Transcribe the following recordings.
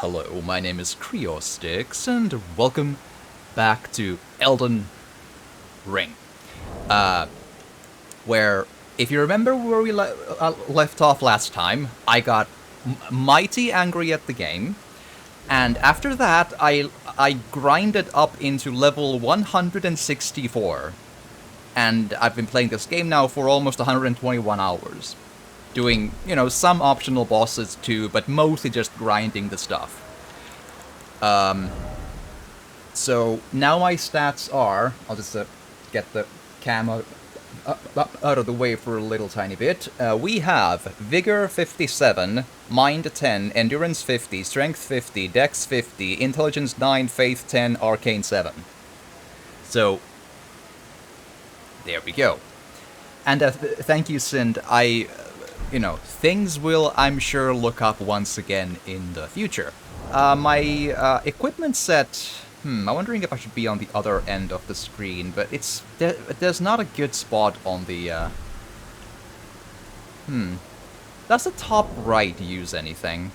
Hello, my name is Creostix, and welcome back to Elden Ring. Where, if you remember where we left off last time, I got mighty angry at the game, and after that, I grinded up into level 164, and I've been playing this game now for almost 121 hours. Doing, some optional bosses too, but mostly just grinding the stuff. So now my stats are, I'll just get the cam out of the way for a little tiny bit. We have Vigor 57, Mind 10, Endurance 50, Strength 50, Dex 50, Intelligence 9, Faith 10, Arcane 7. So, there we go. And thank you, Sind. Things will, I'm sure, look up once again in the future. My equipment set... I'm wondering if I should be on the other end of the screen, but there's not a good spot on the... Does the top right use anything?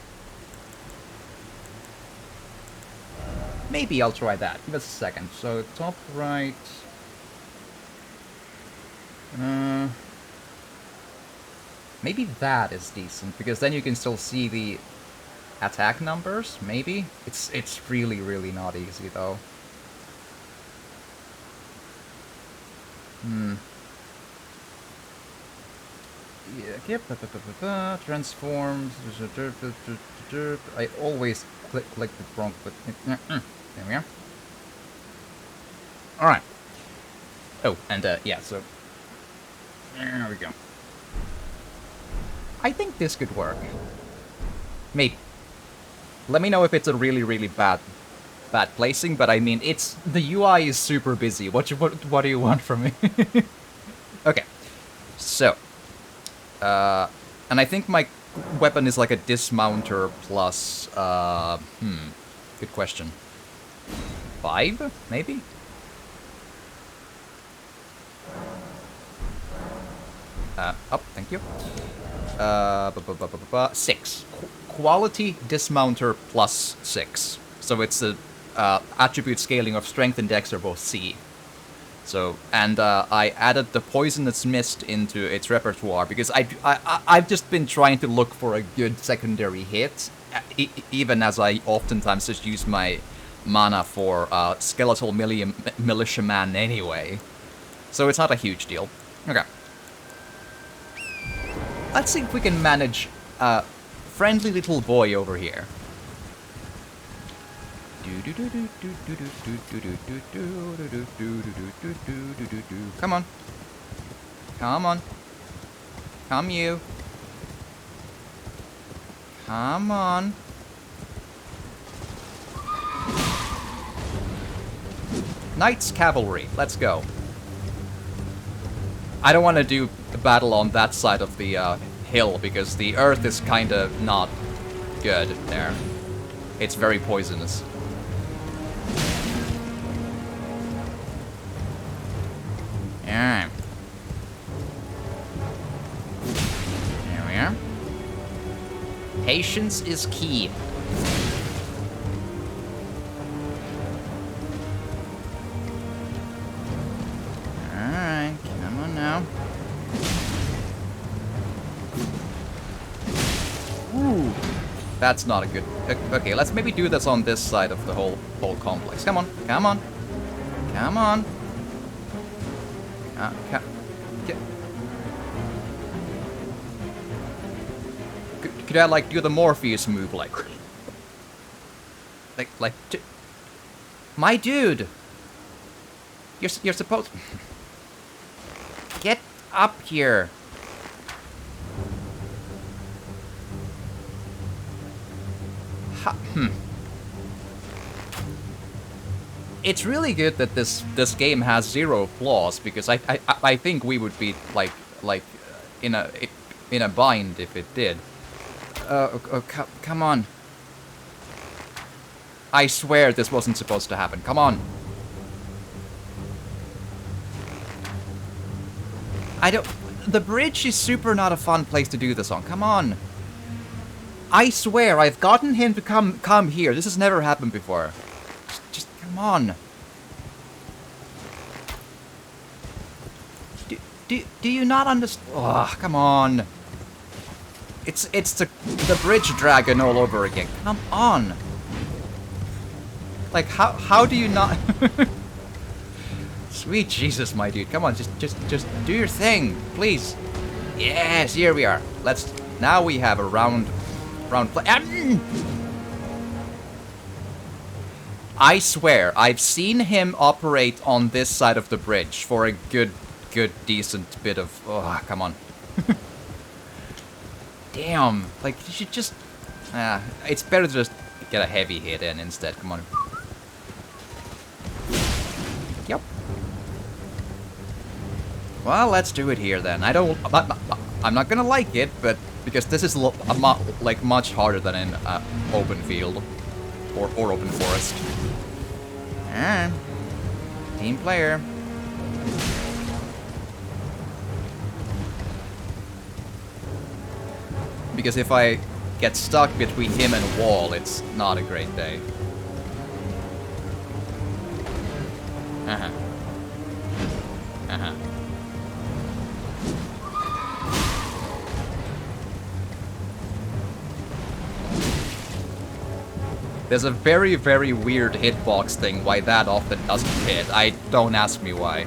Maybe I'll try that. Give us a second. So, top right... Maybe that is decent, because then you can still see the attack numbers, maybe? It's really, really not easy, though. Yeah, transforms... I always click the wrong button. There we are. Alright. Oh, and yeah, so... There we go. I think this could work. Maybe. Let me know if it's a really, really bad placing, but I mean, the UI is super busy. What do you want from me? Okay. So. And I think my weapon is like a dismounter plus, good question. 5, maybe? Thank you. 6. Quality dismounter plus 6. So it's the attribute scaling of strength and dex are both C. So, and I added the poisonous mist into its repertoire because I've just been trying to look for a good secondary hit, even as I oftentimes just use my mana for skeletal militiaman anyway. So it's not a huge deal. Okay. Let's see if we can manage a friendly little boy over here. Come on. Come on. Come you. Come on. Knights Cavalry. Let's go. I don't want to do the battle on that side of the hill, because the earth is kind of not good there. It's very poisonous. Alright. There we are. Patience is key. That's not a good... Okay, let's maybe do this on this side of the whole complex. Come on, come on. Come on. Could I, like, do the Morpheus move, like... My dude! You're supposed... Get up here! It's really good that this game has 0 flaws, because I think we would be like in a bind if it did. Come on. I swear this wasn't supposed to happen. Come on. The bridge is super not a fun place to do this on. Come on. I swear, I've gotten him to come here. This has never happened before. Just come on. Do you not understand? Oh, come on. It's the bridge dragon all over again. Come on. Like, how do you not... Sweet Jesus, my dude. Come on, just do your thing, please. Yes, here we are. Now we have a round play. I swear, I've seen him operate on this side of the bridge for a good, decent bit of... Oh, come on. Damn. Like, you should just... it's better to just get a heavy hit in instead. Come on. Yep. Well, let's do it here then. I'm not gonna like it, but... Because this is like much harder than in open field. Or open forest. Team player. Because if I get stuck between him and wall, it's not a great day. There's a very, very weird hitbox thing why that often doesn't hit. Don't ask me why.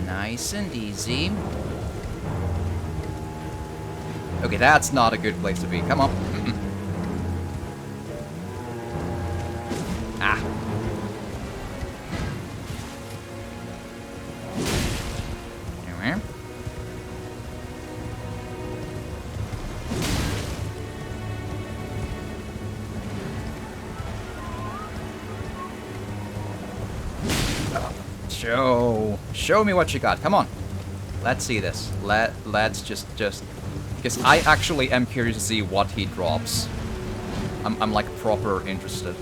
Nice and easy. Okay, that's not a good place to be. Come on. Ah. Anyway. Show me what you got. Come on. Let's see this. Let's just because I actually am curious to see what he drops. I'm like proper interested.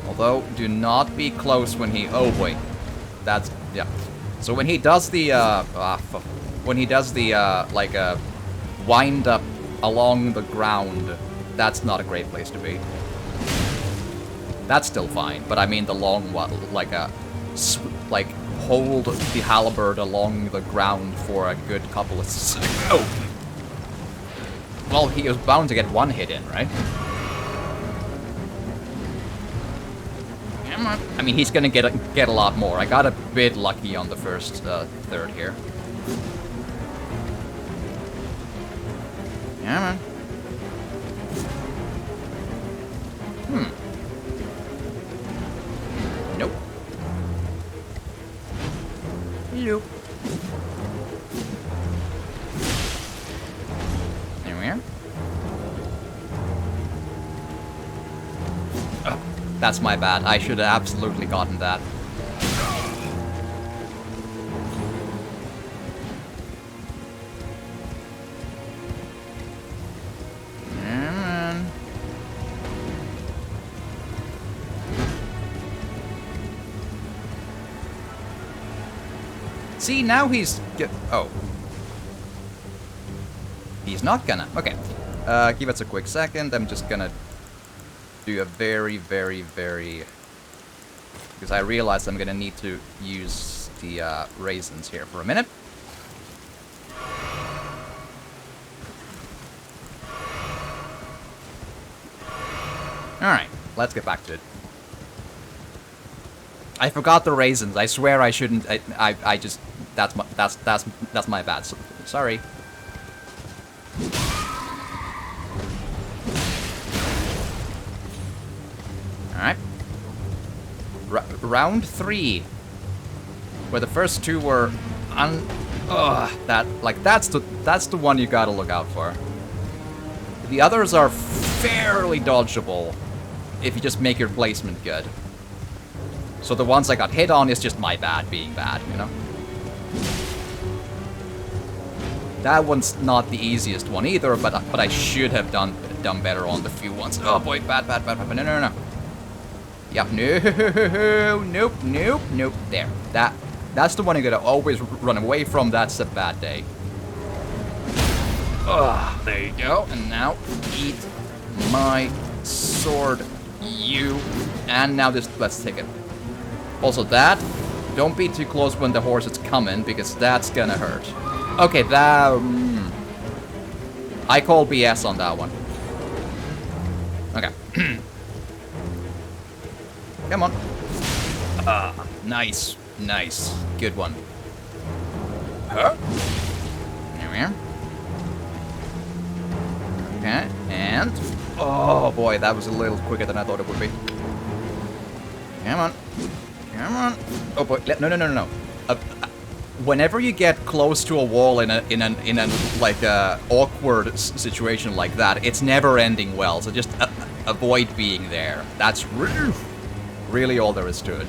Although, do not be close when he... Oh boy. That's... Yeah. So when he does the, like, wind up along the ground, that's not a great place to be. That's still fine, but I mean the long one, like like, hold the halberd along the ground for a good couple of seconds. Oh! Well, he was bound to get one hit in, right? I mean, he's gonna get a lot more. I got a bit lucky on the first third here. Yeah, man. Nope. Nope. There we are. Oh, that's my bad. I should have absolutely gotten that. See, now he's... Oh. He's not gonna. Okay. Give us a quick second. I'm just gonna do a very... Because I realized I'm gonna need to use the raisins here for a minute. Alright, let's get back to it. I forgot the raisins. I swear I shouldn't. I just that's my bad. So, sorry. All right. Round 3, where the first two were that's the one you gotta look out for. The others are fairly dodgeable if you just make your placement good. So the ones I got hit on is just my bad being bad, you know? That one's not the easiest one either, but I should have done better on the few ones. Oh boy, bad. No. Yep, no, nope. There. That's the one you gotta always run away from. That's a bad day. Ah, there you go. And now eat my sword, you. And now this. Let's take it. Also, that. Don't be too close when the horse is coming, because that's gonna hurt. Okay, that... I call BS on that one. Okay. Come on. Nice. Good one. Huh? There we are. Okay, and... Oh boy, that was a little quicker than I thought it would be. Come on. Oh boy, no. Whenever you get close to a wall in an like awkward situation like that, it's never ending well. So just avoid being there. That's really all there is to it.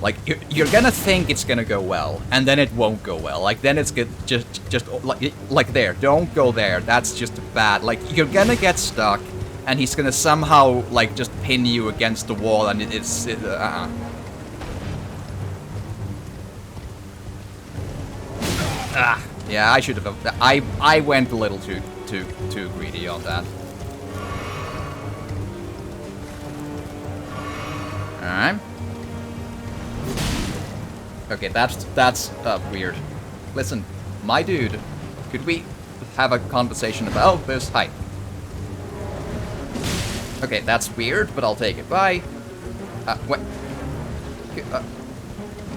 Like you're gonna think it's gonna go well, and then it won't go well. Like then it's good. Just like there. Don't go there. That's just bad. Like you're gonna get stuck, and he's gonna somehow like just pin you against the wall, and it's. Yeah, I should have. I went a little too greedy on that. All right. Okay, that's weird. Listen, my dude, could we have a conversation about this? Hi. Okay, that's weird, but I'll take it. Bye. What?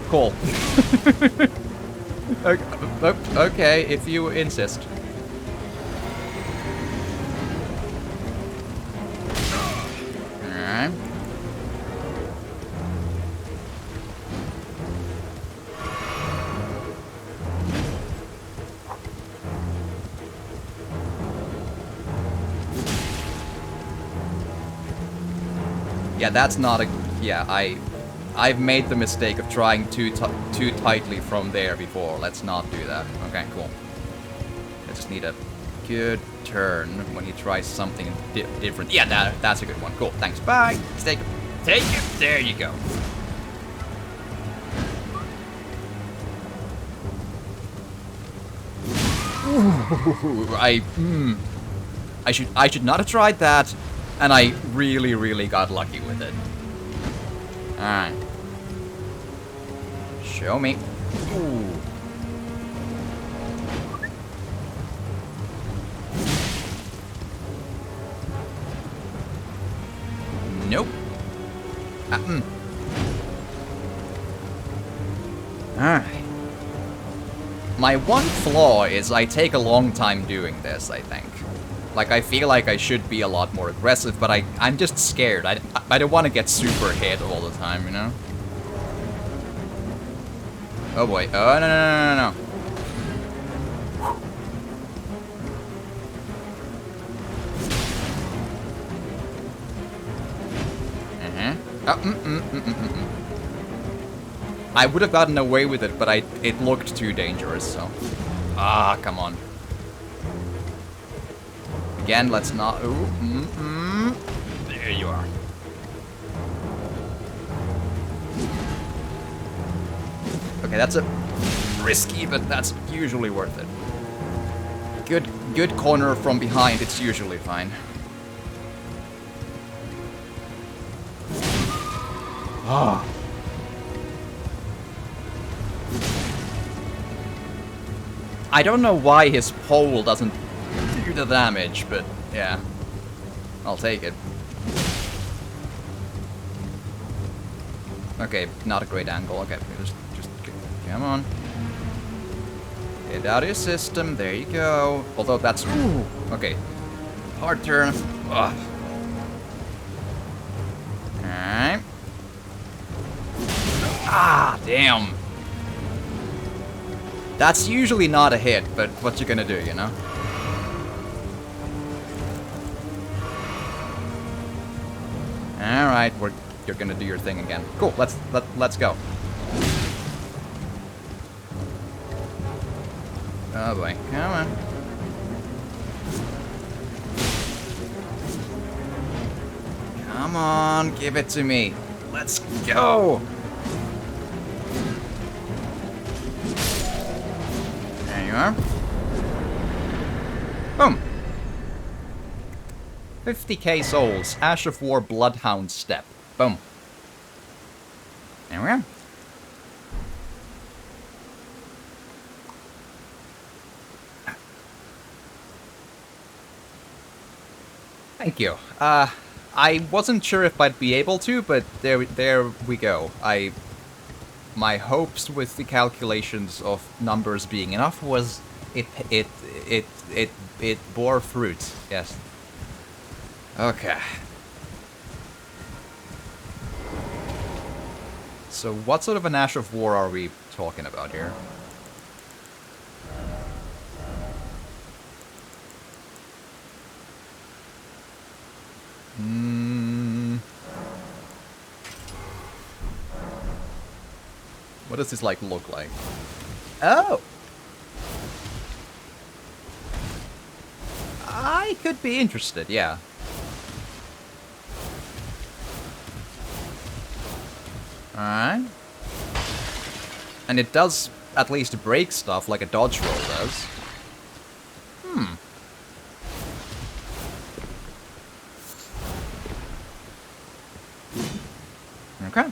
Cool. Okay, if you insist. Alright. Yeah, that's not a... Yeah, I've made the mistake of trying too tightly from there before. Let's not do that. Okay, cool. I just need a good turn when he tries something different. Yeah, that's a good one. Cool. Thanks. Bye. Take it. There you go. Ooh, I should not have tried that, and I really got lucky with it. Alright. Show me. Ooh. Nope. Alright. My one flaw is I take a long time doing this, I think. Like, I feel like I should be a lot more aggressive, but I'm just scared. I don't want to get super hit all the time, you know? Oh boy. Oh, no. I would have gotten away with it, but it looked too dangerous, so... Ah, come on. Again, let's not... Ooh, There you are. Okay, that's a risky, but that's usually worth it. Good corner from behind, it's usually fine. Ah. I don't know why his pole doesn't do the damage, but yeah. I'll take it. Okay, not a great angle. Okay, just come on. Get out of your system. There you go. Although that's... Ooh, okay. Hard turn. Ugh. Alright. Ah, damn. That's usually not a hit, but what you gonna do, you know? Alright, you're gonna do your thing again. Cool. Let's go. Oh boy, come on. Come on, give it to me. Let's go. There you are. Boom. 50k souls. Ash of War Bloodhound Step. Boom. There we are. Thank you. I wasn't sure if I'd be able to, but there we go. My hopes with the calculations of numbers being enough was it bore fruit. Yes. Okay. So what sort of an Ash of War are we talking about here? What does this, like, look like? Oh! I could be interested, yeah. Alright. And it does at least break stuff like a dodge roll does. Okay.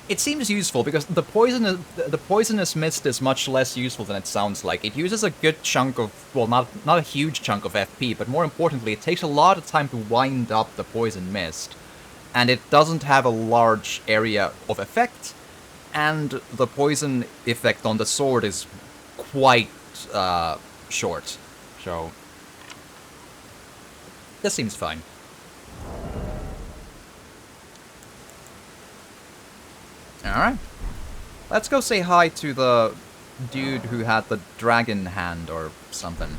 It seems useful because the poisonous mist is much less useful than it sounds like. It uses a good chunk of, well, not a huge chunk of FP, but more importantly, it takes a lot of time to wind up the poison mist, and it doesn't have a large area of effect, and the poison effect on the sword is quite short. So this seems fine. Alright. Let's go say hi to the dude who had the dragon hand or something.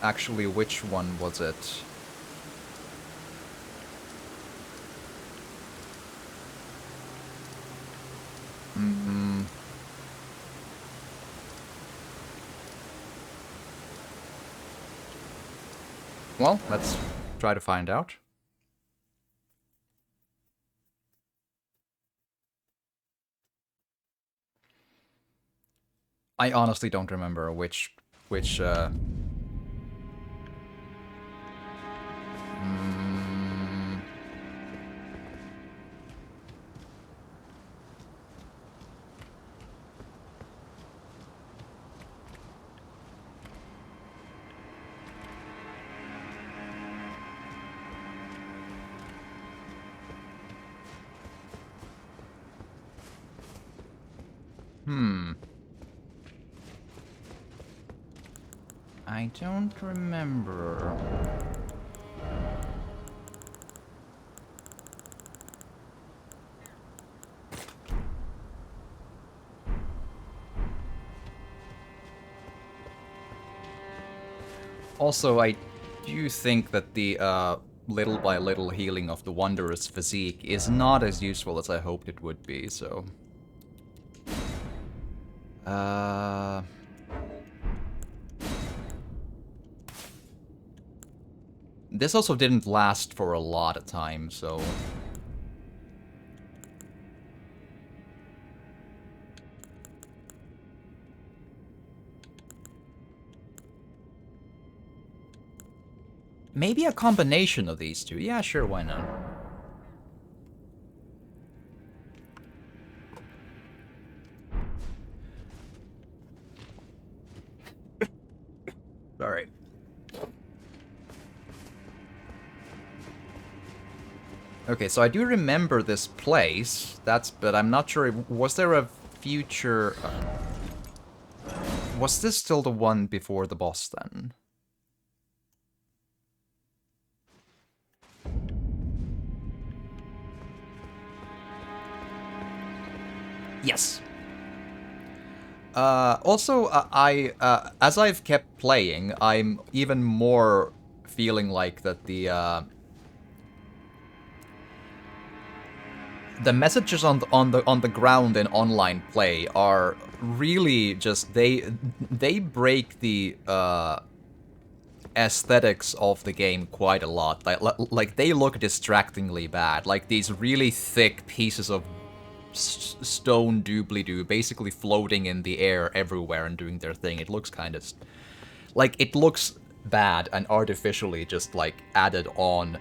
Actually, which one was it? Well, let's try to find out. I honestly don't remember which I don't remember. Also, I do think that the little by little healing of the Wanderer's physique is not as useful as I hoped it would be, so... This also didn't last for a lot of time, so... Maybe a combination of these two. Yeah, sure, why not? Alright. Okay, so I do remember this place. But I'm not sure. Was there a future... was this still the one before the boss, then? Yes. Also, as I've kept playing, I'm even more feeling like that the messages on the ground in online play are really just they break the aesthetics of the game quite a lot. Like they look distractingly bad. Like these really thick pieces of stone doobly-doo basically floating in the air everywhere and doing their thing. It looks kind of like it looks bad and artificially just like added on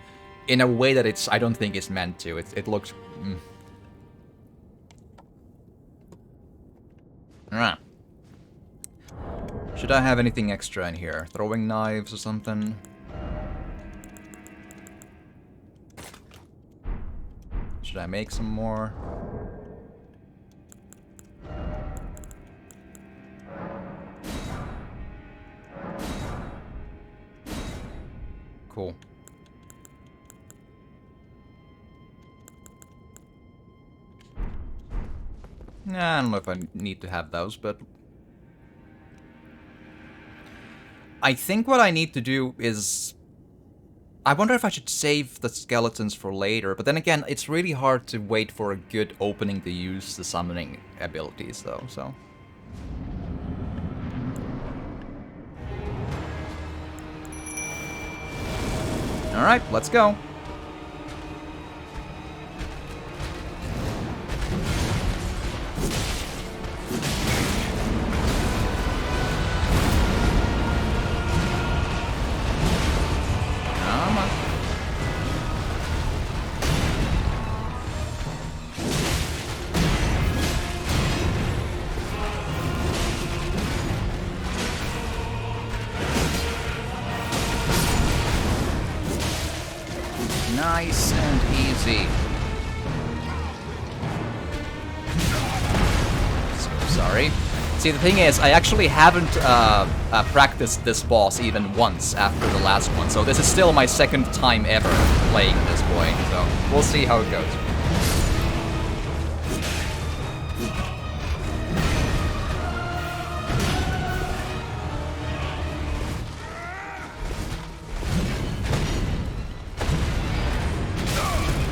in a way that I don't think it's meant to. It looks Alright. Should I have anything extra in here? Throwing knives or something? Should I make some more? Cool. Nah, I don't know if I need to have those, but I think what I need to do is... I wonder if I should save the skeletons for later, but then again, it's really hard to wait for a good opening to use the summoning abilities, though, so... Alright, let's go. Nice and easy. So sorry. See, the thing is, I actually haven't practiced this boss even once after the last one, so this is still my second time ever playing this boy, so we'll see how it goes.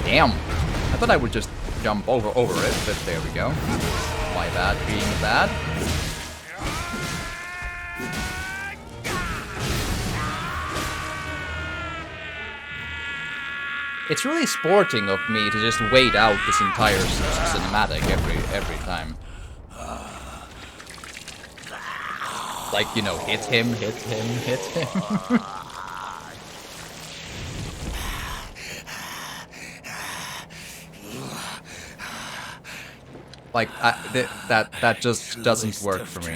Damn! I thought I would just jump over it, but there we go. My bad being bad. It's really sporting of me to just wait out this entire cinematic every time. Like, you know, hit him, hit him, hit him. Like, that just doesn't work for me.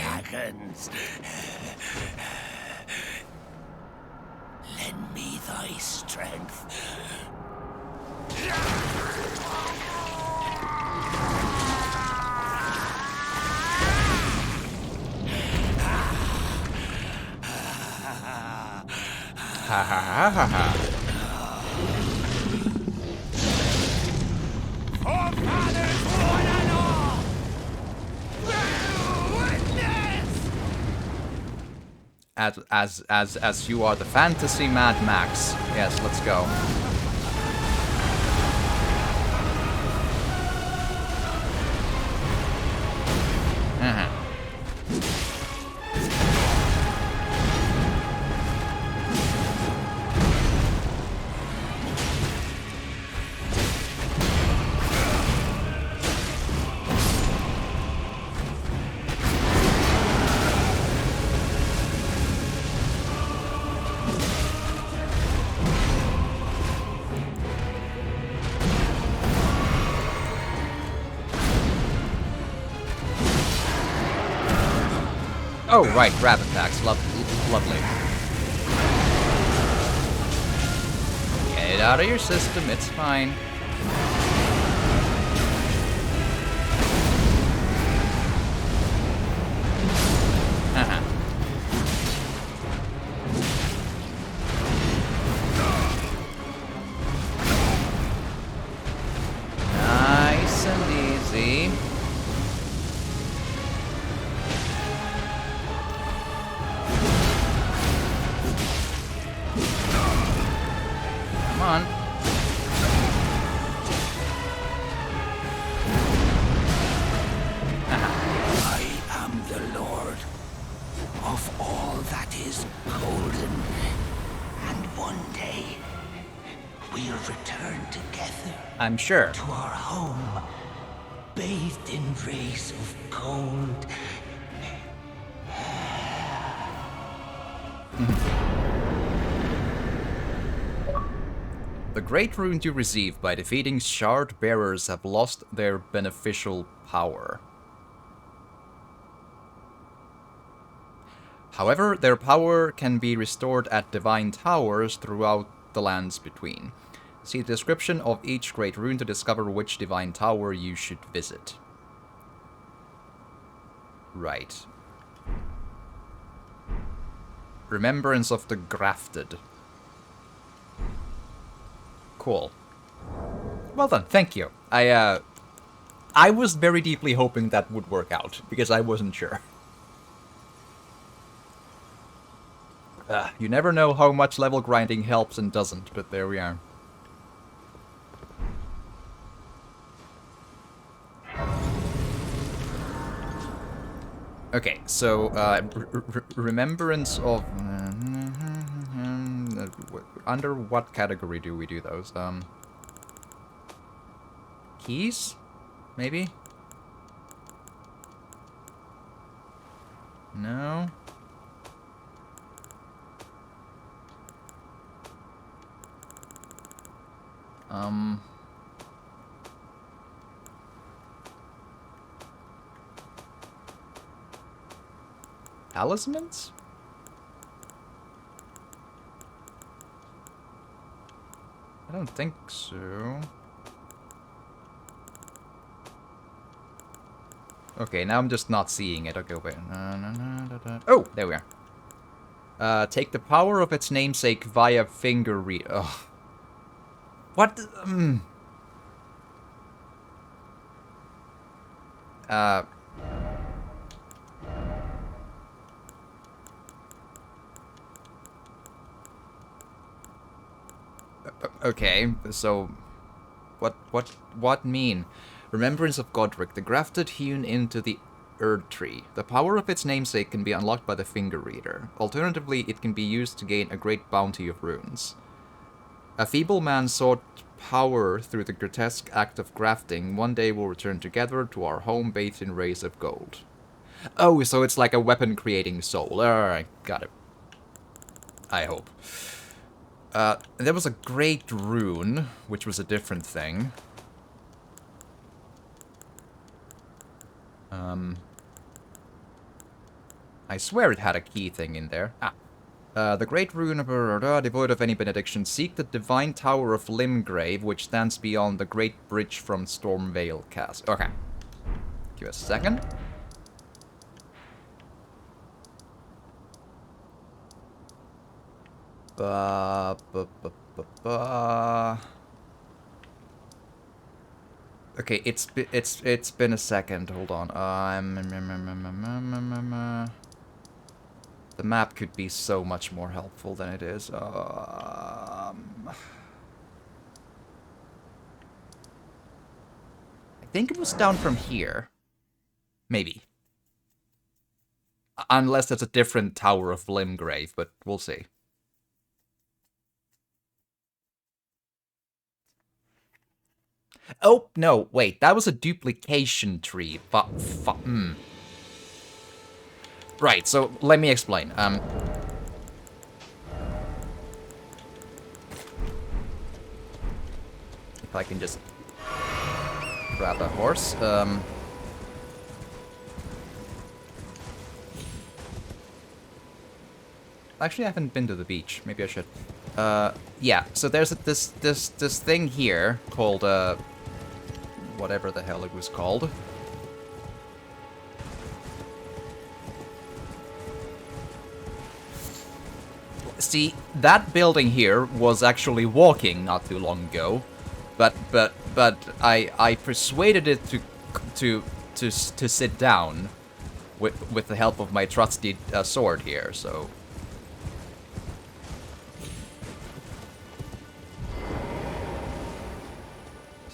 Lend me thy strength. Ha ha ha ha ha. As you are the fantasy Mad Max. Yes, let's go. Oh, right, grab attacks. Lovely. Get it out of your system, it's fine. Nice and easy. on. I am the Lord of all that is golden. And one day, we'll return together I'm sure. to our home, bathed in rays of gold. The great runes you receive by defeating shard bearers have lost their beneficial power. However, their power can be restored at divine towers throughout the lands between. See the description of each great rune to discover which divine tower you should visit. Right. Remembrance of the Grafted. Cool. Well done, thank you. I was very deeply hoping that would work out, because I wasn't sure. You never know how much level grinding helps and doesn't, but there we are. Okay, so, remembrance of... under what category do we do those? Keys? Maybe? No? Talismans? I don't think so. Okay, now I'm just not seeing it. Okay, wait. Oh, there we are. Take the power of its namesake via finger read. Ugh. What? Okay, so what mean? Remembrance of Godric, the grafted hewn into the Erd tree. The power of its namesake can be unlocked by the finger reader. Alternatively, it can be used to gain a great bounty of runes. A feeble man sought power through the grotesque act of grafting. One day we'll return together to our home bathed in rays of gold. Oh, so it's like a weapon creating soul. Alright, got it. I hope. There was a great rune, which was a different thing. I swear it had a key thing in there. The great rune, devoid of any benediction. Seek the divine tower of Limgrave, which stands beyond the great bridge from Stormvale Castle. Okay. Give us a second. Okay, it's been a second. Hold on. The map could be so much more helpful than it is. I think it was down from here. Maybe. Unless that's a different Tower of Limgrave, but we'll see. Oh, no, wait, that was a duplication tree. Right, so let me explain. If I can just grab a horse. Actually, I haven't been to the beach. Maybe I should. Yeah. So there's this thing here called whatever the hell it was called. See, that building here was actually walking not too long ago, but I persuaded it to sit down with the help of my trusty sword here. So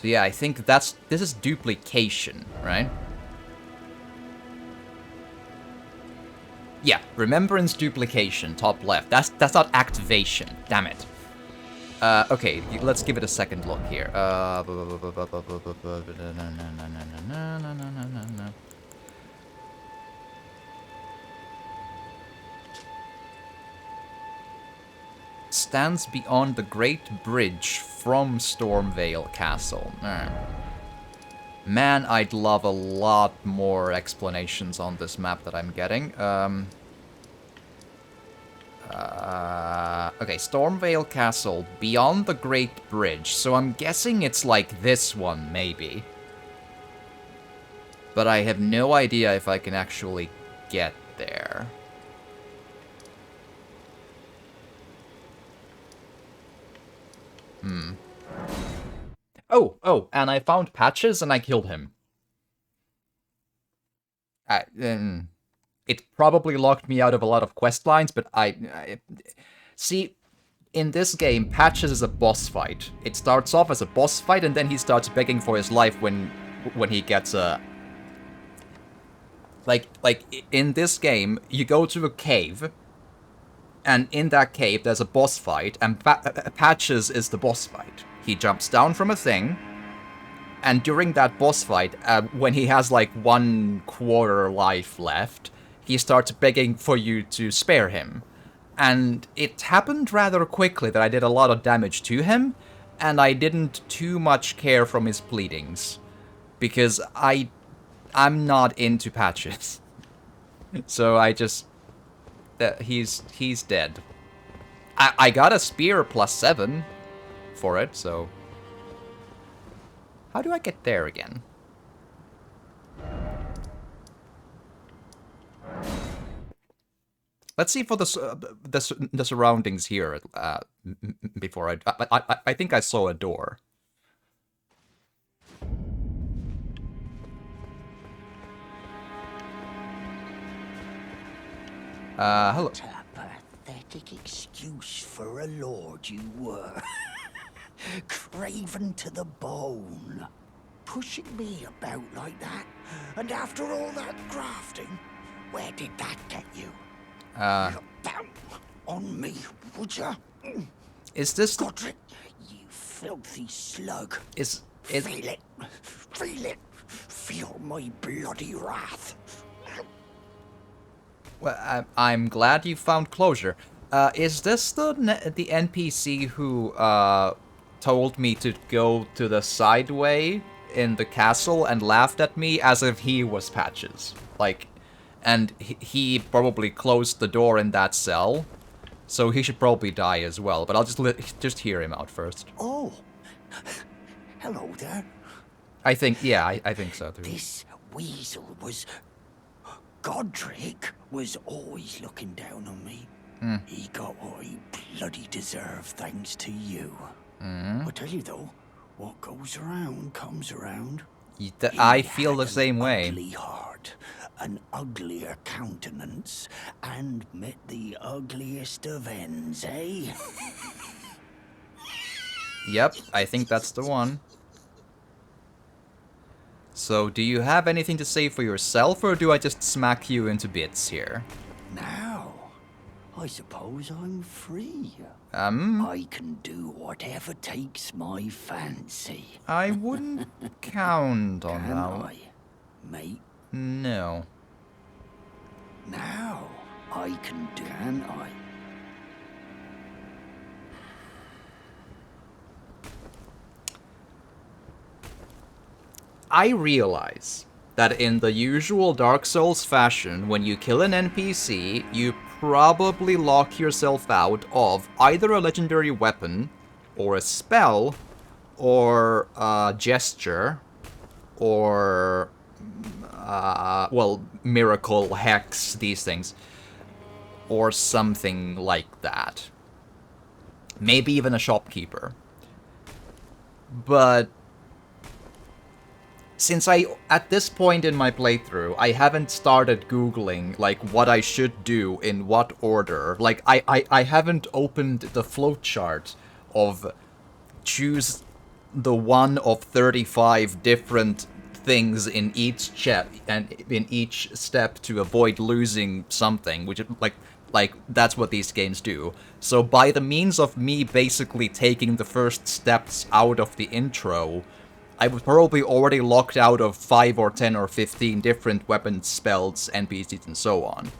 So yeah, I think this is duplication, right? Yeah, remembrance duplication, top left. That's not activation. Damn it. Okay, let's give it a second look here. Stands beyond the Great Bridge from Stormvale Castle. Man, I'd love a lot more explanations on this map that I'm getting. Okay, Stormvale Castle, beyond the Great Bridge. So I'm guessing it's like this one, maybe. But I have no idea if I can actually get there. Oh, and I found Patches and I killed him. It probably locked me out of a lot of quest lines, but see, in this game, Patches is a boss fight. It starts off as a boss fight, and then he starts begging for his life when he gets a... Like, in this game, you go to a cave, and in that cave, there's a boss fight, and Patches is the boss fight. He jumps down from a thing, and during that boss fight, when he has like 1/4 life left, he starts begging for you to spare him. And it happened rather quickly that I did a lot of damage to him, and I didn't too much care from his pleadings. Because I'm not into Patches. So I just... he's dead. I got a spear +7 for it, so... How do I get there again? Let's see for the surroundings here before I think I saw a door. Hello. What a pathetic excuse for a lord you were. Craven to the bone. Pushing me about like that. And after all that grafting, where did that get you? Look down on me, would ya? Is this Godric, you filthy slug. Feel it. Feel it. Feel my bloody wrath. Well, I'm glad you found closure. Is this the NPC who told me to go to the side way in the castle and laughed at me as if he was Patches? Like, and he probably closed the door in that cell, so he should probably die as well. But I'll just hear him out first. Oh, hello there. I think, yeah, I think so too. This weasel was... Godric was always looking down on me. He got what he bloody deserved thanks to you. I tell you though, what goes around comes around. I feel the same way. Ugly heart, an uglier countenance, and met the ugliest of ends, eh? Yep, I think that's the one. So, do you have anything to say for yourself, or do I just smack you into bits here? Now, I suppose I'm free. I can do whatever takes my fancy. I wouldn't count on Can that. I, mate? No. Now, I can do... Can I? I realize that in the usual Dark Souls fashion, when you kill an NPC, you probably lock yourself out of either a legendary weapon, or a spell, or a gesture, or, well, miracle, hex, these things, or something like that. Maybe even a shopkeeper. But since at this point in my playthrough, I haven't started Googling, like, what I should do in what order. Like, I haven't opened the flowchart of choose the one of 35 different things in each step and in each step to avoid losing something, which like that's what these games do. So by the means of me basically taking the first steps out of the intro, I was probably already locked out of 5 or 10 or 15 different weapons, spells, NPCs, and so on.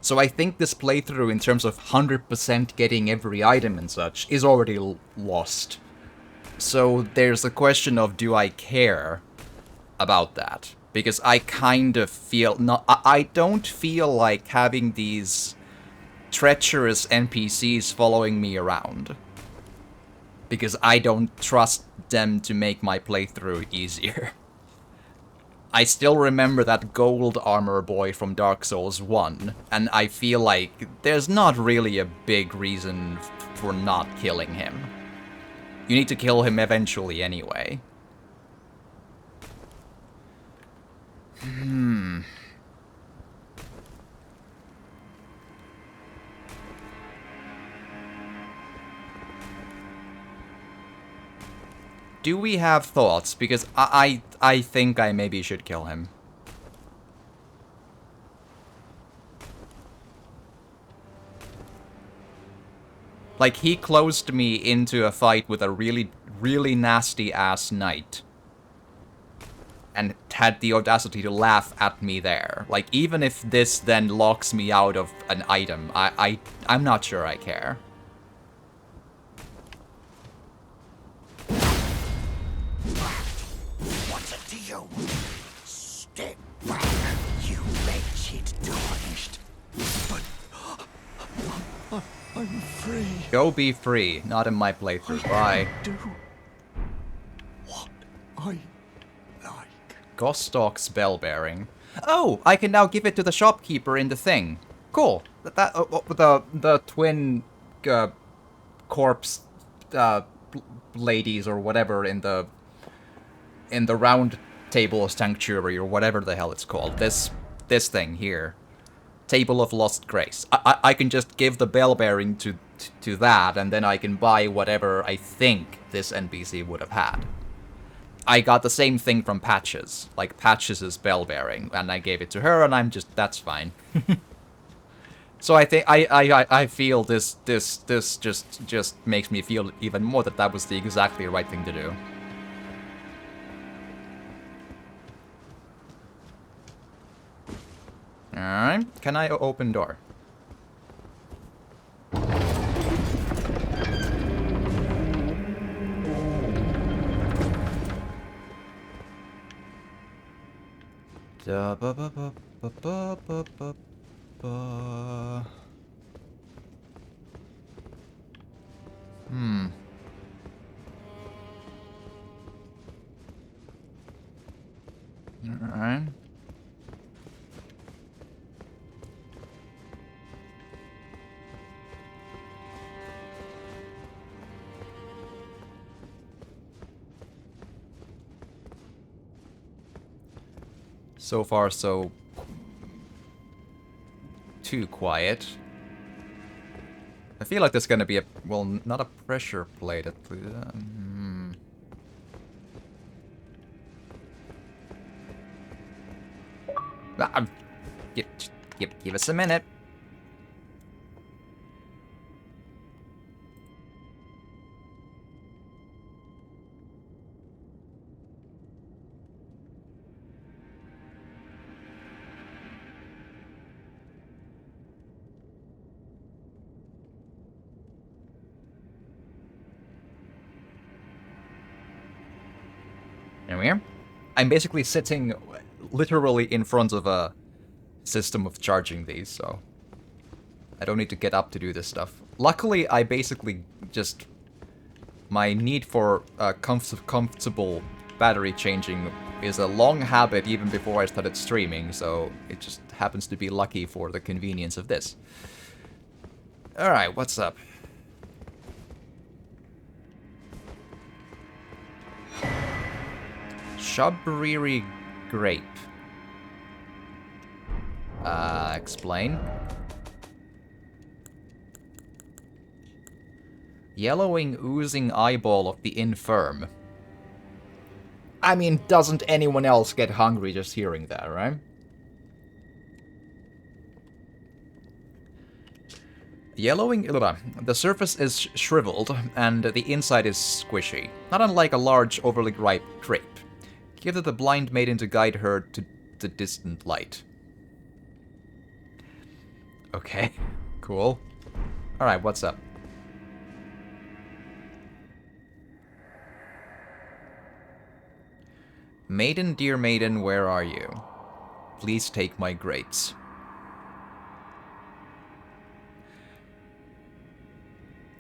So I think this playthrough, in terms of 100% getting every item and such, is already lost. So there's a question of, do I care about that? Because I kind of feel... I don't feel like having these treacherous NPCs following me around. Because I don't trust them to make my playthrough easier. I still remember that gold armor boy from Dark Souls 1, and I feel like there's not really a big reason for not killing him. You need to kill him eventually anyway. Do we have thoughts? Because I think I maybe should kill him. Like, he closed me into a fight with a really, really nasty-ass knight. And had the audacity to laugh at me there. Like, even if this then locks me out of an item, I'm not sure I care. What's it to you? Step back, you wretched tarnished. But I'm free. Go be free, not in my playthrough. Bye. Do what I like. Gostok's bell bearing. Oh, I can now give it to the shopkeeper in the thing. Cool. The twin corpse ladies or whatever in the round table sanctuary or whatever the hell it's called. This thing here. Table of Lost Grace. I can just give the bell bearing to that, and then I can buy whatever I think this NPC would have had. I got the same thing from Patches, like Patches' bell bearing, and I gave it to her, and that's fine. So I think I feel this just makes me feel even more that was the exactly right thing to do. Alright, can I open door? Da ba ba ba ba ba ba ba ba. Alright. So far, so too quiet. I feel like there's gonna be a, well, not a pressure plate at least. Give us a minute. There we are. I'm basically sitting literally in front of a system of charging these, so I don't need to get up to do this stuff. Luckily, I basically just... My need for comfortable battery changing is a long habit even before I started streaming, so it just happens to be lucky for the convenience of this. Alright, what's up? Shabriri grape. Explain. Yellowing, oozing eyeball of the infirm. I mean, doesn't anyone else get hungry just hearing that, right? Yellowing, the surface is shriveled, and the inside is squishy, not unlike a large, overly ripe grape. Give it the blind maiden to guide her to the distant light. Okay, cool. Alright, what's up? Maiden, dear maiden, where are you? Please take my grapes.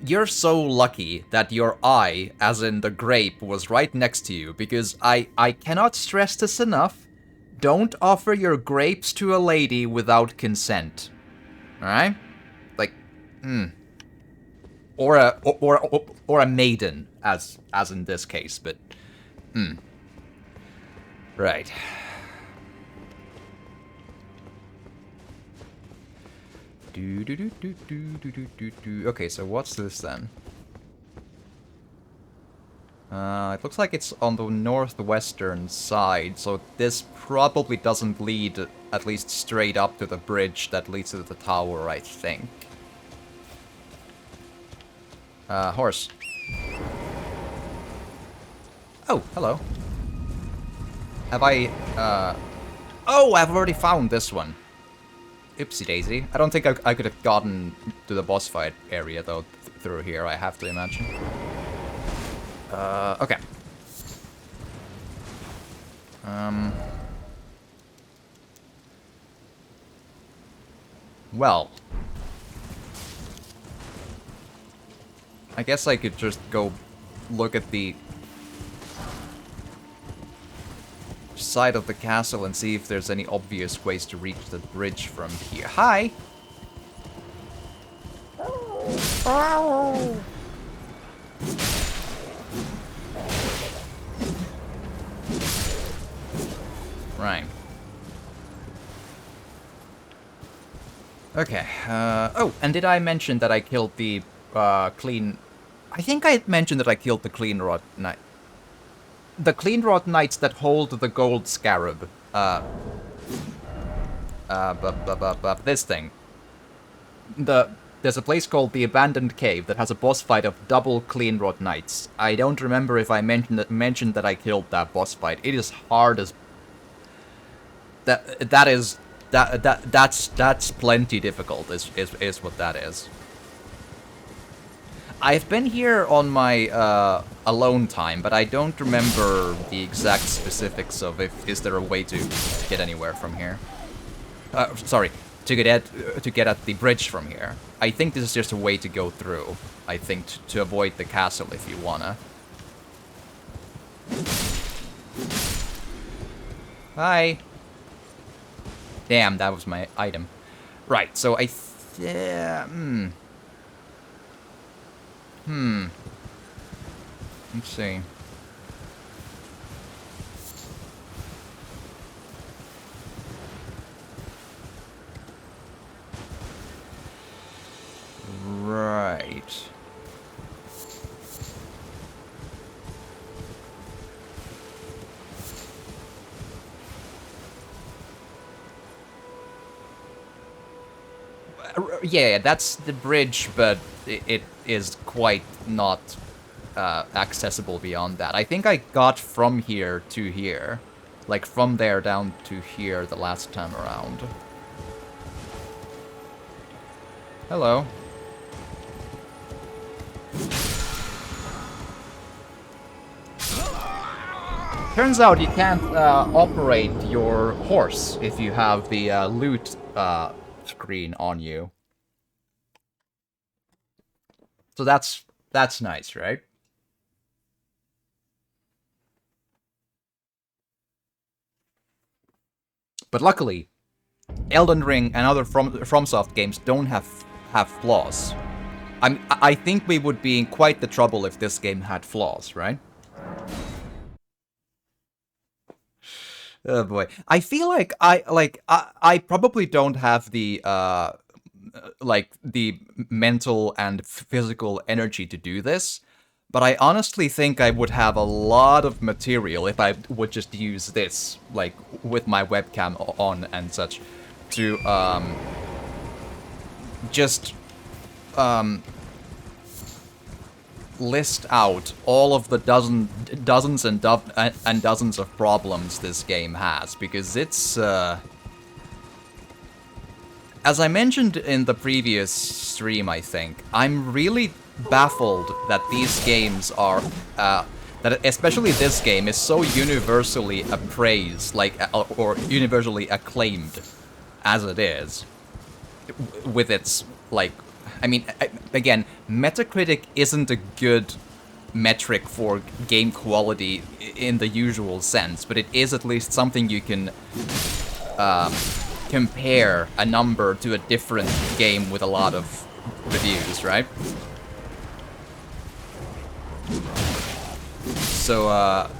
You're so lucky that your eye, as in the grape, was right next to you, because I cannot stress this enough. Don't offer your grapes to a lady without consent. Alright? Like, or a maiden, as in this case, but right. Okay, so what's this then? It looks like it's on the northwestern side, so this probably doesn't lead at least straight up to the bridge that leads to the tower, I think. Horse. Oh, hello. Have I, Oh, I've already found this one. Oopsie daisy. I don't think I could have gotten to the boss fight area, though, through here, I have to imagine. Okay. Well. I guess I could just go look at the side of the castle and see if there's any obvious ways to reach the bridge from here. Hi! Right. Okay, oh, and did I mention that I killed the, clean... I think I mentioned that I killed the Clean Rod Knight. The Clean Rod Knights that hold the gold scarab. This thing. There's a place called the Abandoned Cave that has a boss fight of double Clean Rod Knights. I don't remember if I mentioned that I killed that boss fight. It is hard as... That's plenty difficult, is what that is. I've been here on my alone time, but I don't remember the exact specifics of is there a way to get anywhere from here. Sorry, to get at the bridge from here. I think this is just a way to go through. I think to avoid the castle if you wanna. Hi. Damn, that was my item. Right, so I... Let's see. Right. Yeah, that's the bridge, but it is quite not accessible beyond that. I think I got from here to here. Like, from there down to here the last time around. Hello. Turns out you can't operate your horse if you have the loot screen on you. So that's nice, right? But luckily, Elden Ring and other FromSoft games don't have flaws. I think we would be in quite the trouble if this game had flaws, right? Oh boy, I feel like I probably don't have the like the mental and physical energy to do this, But I honestly think I would have a lot of material if I would just use this, like, with my webcam on and such, to, just, list out all of the dozens and dozens of problems this game has, because it's, as I mentioned in the previous stream, I think, I'm really baffled that these games are, that especially this game is so universally appraised, like, or universally acclaimed as it is, with its, like, I mean, again, Metacritic isn't a good metric for game quality in the usual sense, but it is at least something you can, compare a number to a different game with a lot of reviews, right? So,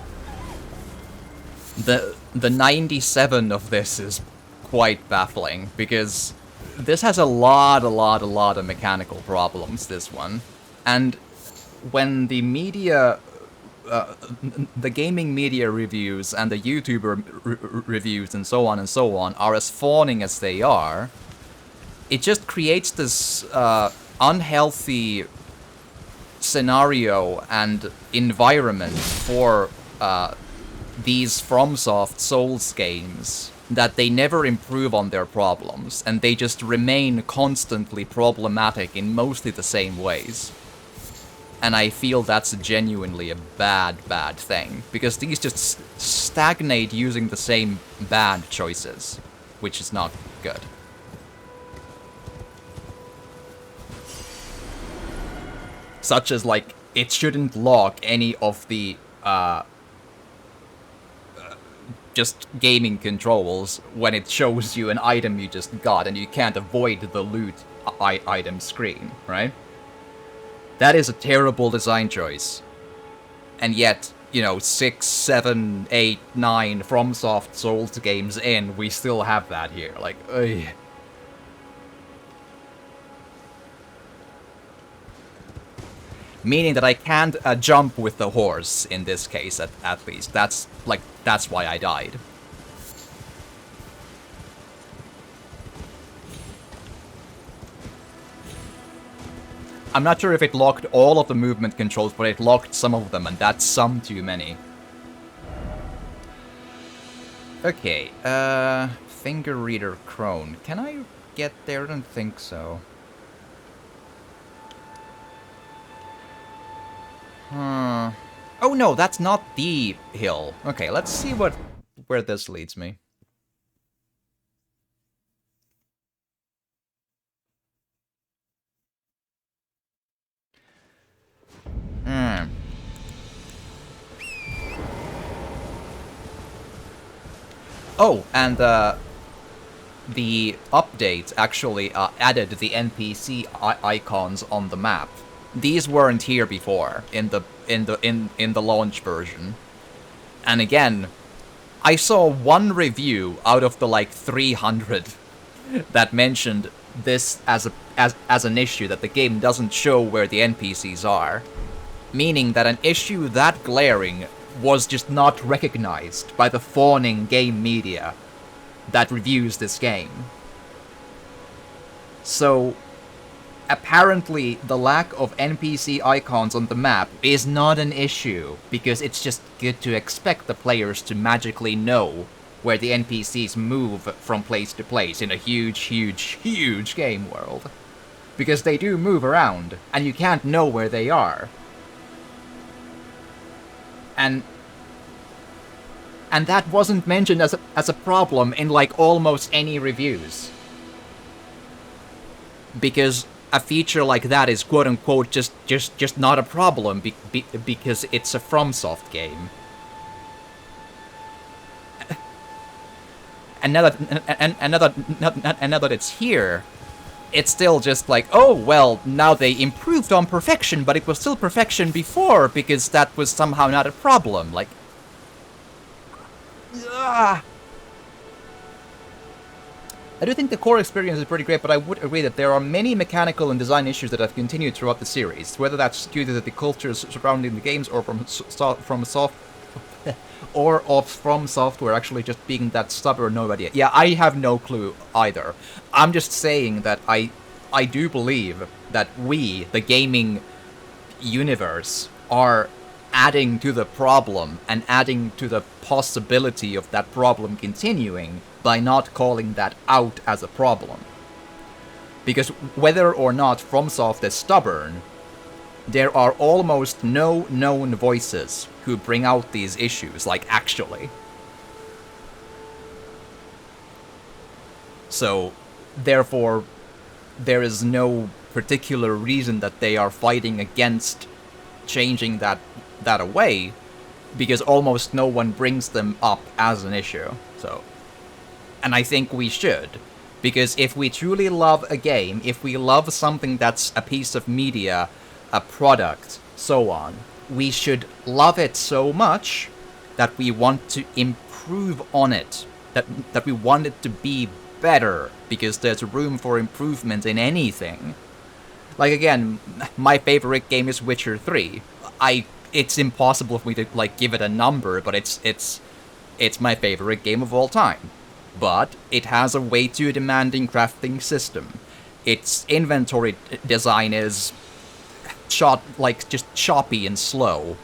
the 97 of this is quite baffling, because this has a lot of mechanical problems, this one. And when the media, the gaming media reviews and the YouTuber reviews and so on are as fawning as they are, it just creates this unhealthy scenario and environment for these FromSoft Souls games that they never improve on their problems, and they just remain constantly problematic in mostly the same ways. And I feel that's genuinely a bad thing, because these just stagnate using the same bad choices, which is not good. Such as, like, it shouldn't lock any of the, just gaming controls when it shows you an item you just got and you can't avoid the loot item screen, right? That is a terrible design choice. And yet, you know, 6, 7, 8, 9 FromSoft Souls games in, we still have that here. Like, ugh. Meaning that I can't jump with the horse in this case, at least. That's why I died. I'm not sure if it locked all of the movement controls, but it locked some of them, and that's some too many. Okay, finger reader crone. Can I get there? I don't think so. Oh no, that's not the hill. Okay, let's see where this leads me. Oh, and the update actually added the NPC icons on the map. These weren't here before in the launch version. And again, I saw one review out of the like 300 that mentioned this as an issue, that the game doesn't show where the NPCs are, meaning that an issue that glaring was just not recognized by the fawning game media that reviews this game. So apparently the lack of NPC icons on the map is not an issue, because it's just good to expect the players to magically know where the NPCs move from place to place in a huge game world. Because they do move around, and you can't know where they are. And that wasn't mentioned as a problem in like almost any reviews. Because a feature like that is quote-unquote just not a problem because it's a FromSoft game. And now that it's here, it's still just like, oh, well, now they improved on perfection, but it was still perfection before, because that was somehow not a problem. Like, I do think the core experience is pretty great, but I would agree that there are many mechanical and design issues that have continued throughout the series, whether that's due to the cultures surrounding the games or from From Software actually just being that stubborn nobody. Yeah, I have no clue either. I'm just saying that I do believe that we, the gaming universe, are adding to the problem and adding to the possibility of that problem continuing by not calling that out as a problem. Because whether or not FromSoft is stubborn, there are almost no known voices who bring out these issues, like actually. So, therefore, there is no particular reason that they are fighting against changing that away, because almost no one brings them up as an issue. So, and I think we should, because if we truly love a game, if we love something that's a piece of media, a product, so on, we should love it so much that we want to improve on it, that we want it to be better, because there's room for improvement in anything. Like, again, my favorite game is Witcher 3. It's impossible for me to, like, give it a number, but it's my favorite game of all time. But it has a way too demanding crafting system. Its inventory design is just choppy and slow.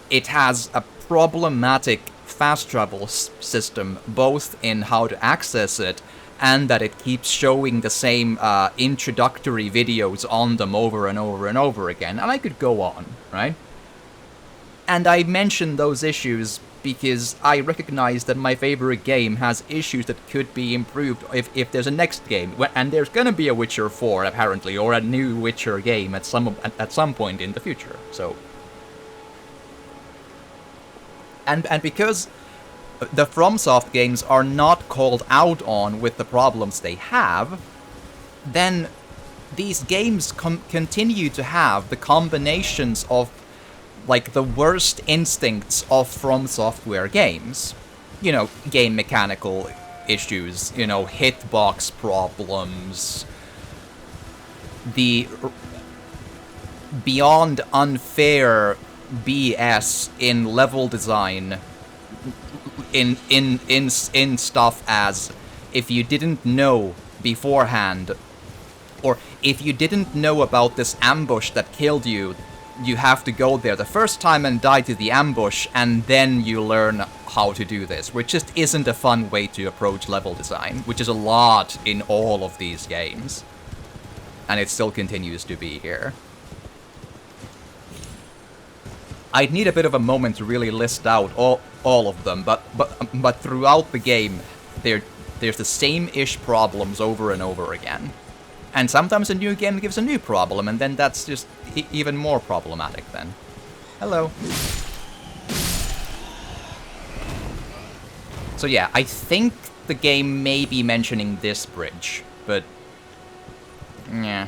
It has a problematic fast travel system, both in how to access it, and that it keeps showing the same introductory videos on them over and over and over again. And I could go on, right? And I mention those issues because I recognize that my favorite game has issues that could be improved if there's a next game. And there's gonna be a Witcher 4, apparently, or a new Witcher game at some point in the future. So, and because the FromSoft games are not called out on with the problems they have, then these games continue to have the combinations of, like, the worst instincts of From Software games. You know, game mechanical issues, you know, hitbox problems, the beyond unfair BS in level design, in stuff as, if you didn't know beforehand, or if you didn't know about this ambush that killed you, you have to go there the first time and die to the ambush, and then you learn how to do this, which just isn't a fun way to approach level design, which is a lot in all of these games. And it still continues to be here. I'd need a bit of a moment to really list out all of them, but throughout the game, there's the same-ish problems over and over again. And sometimes a new game gives a new problem, and then that's just even more problematic then. Hello. So yeah, I think the game may be mentioning this bridge, but yeah.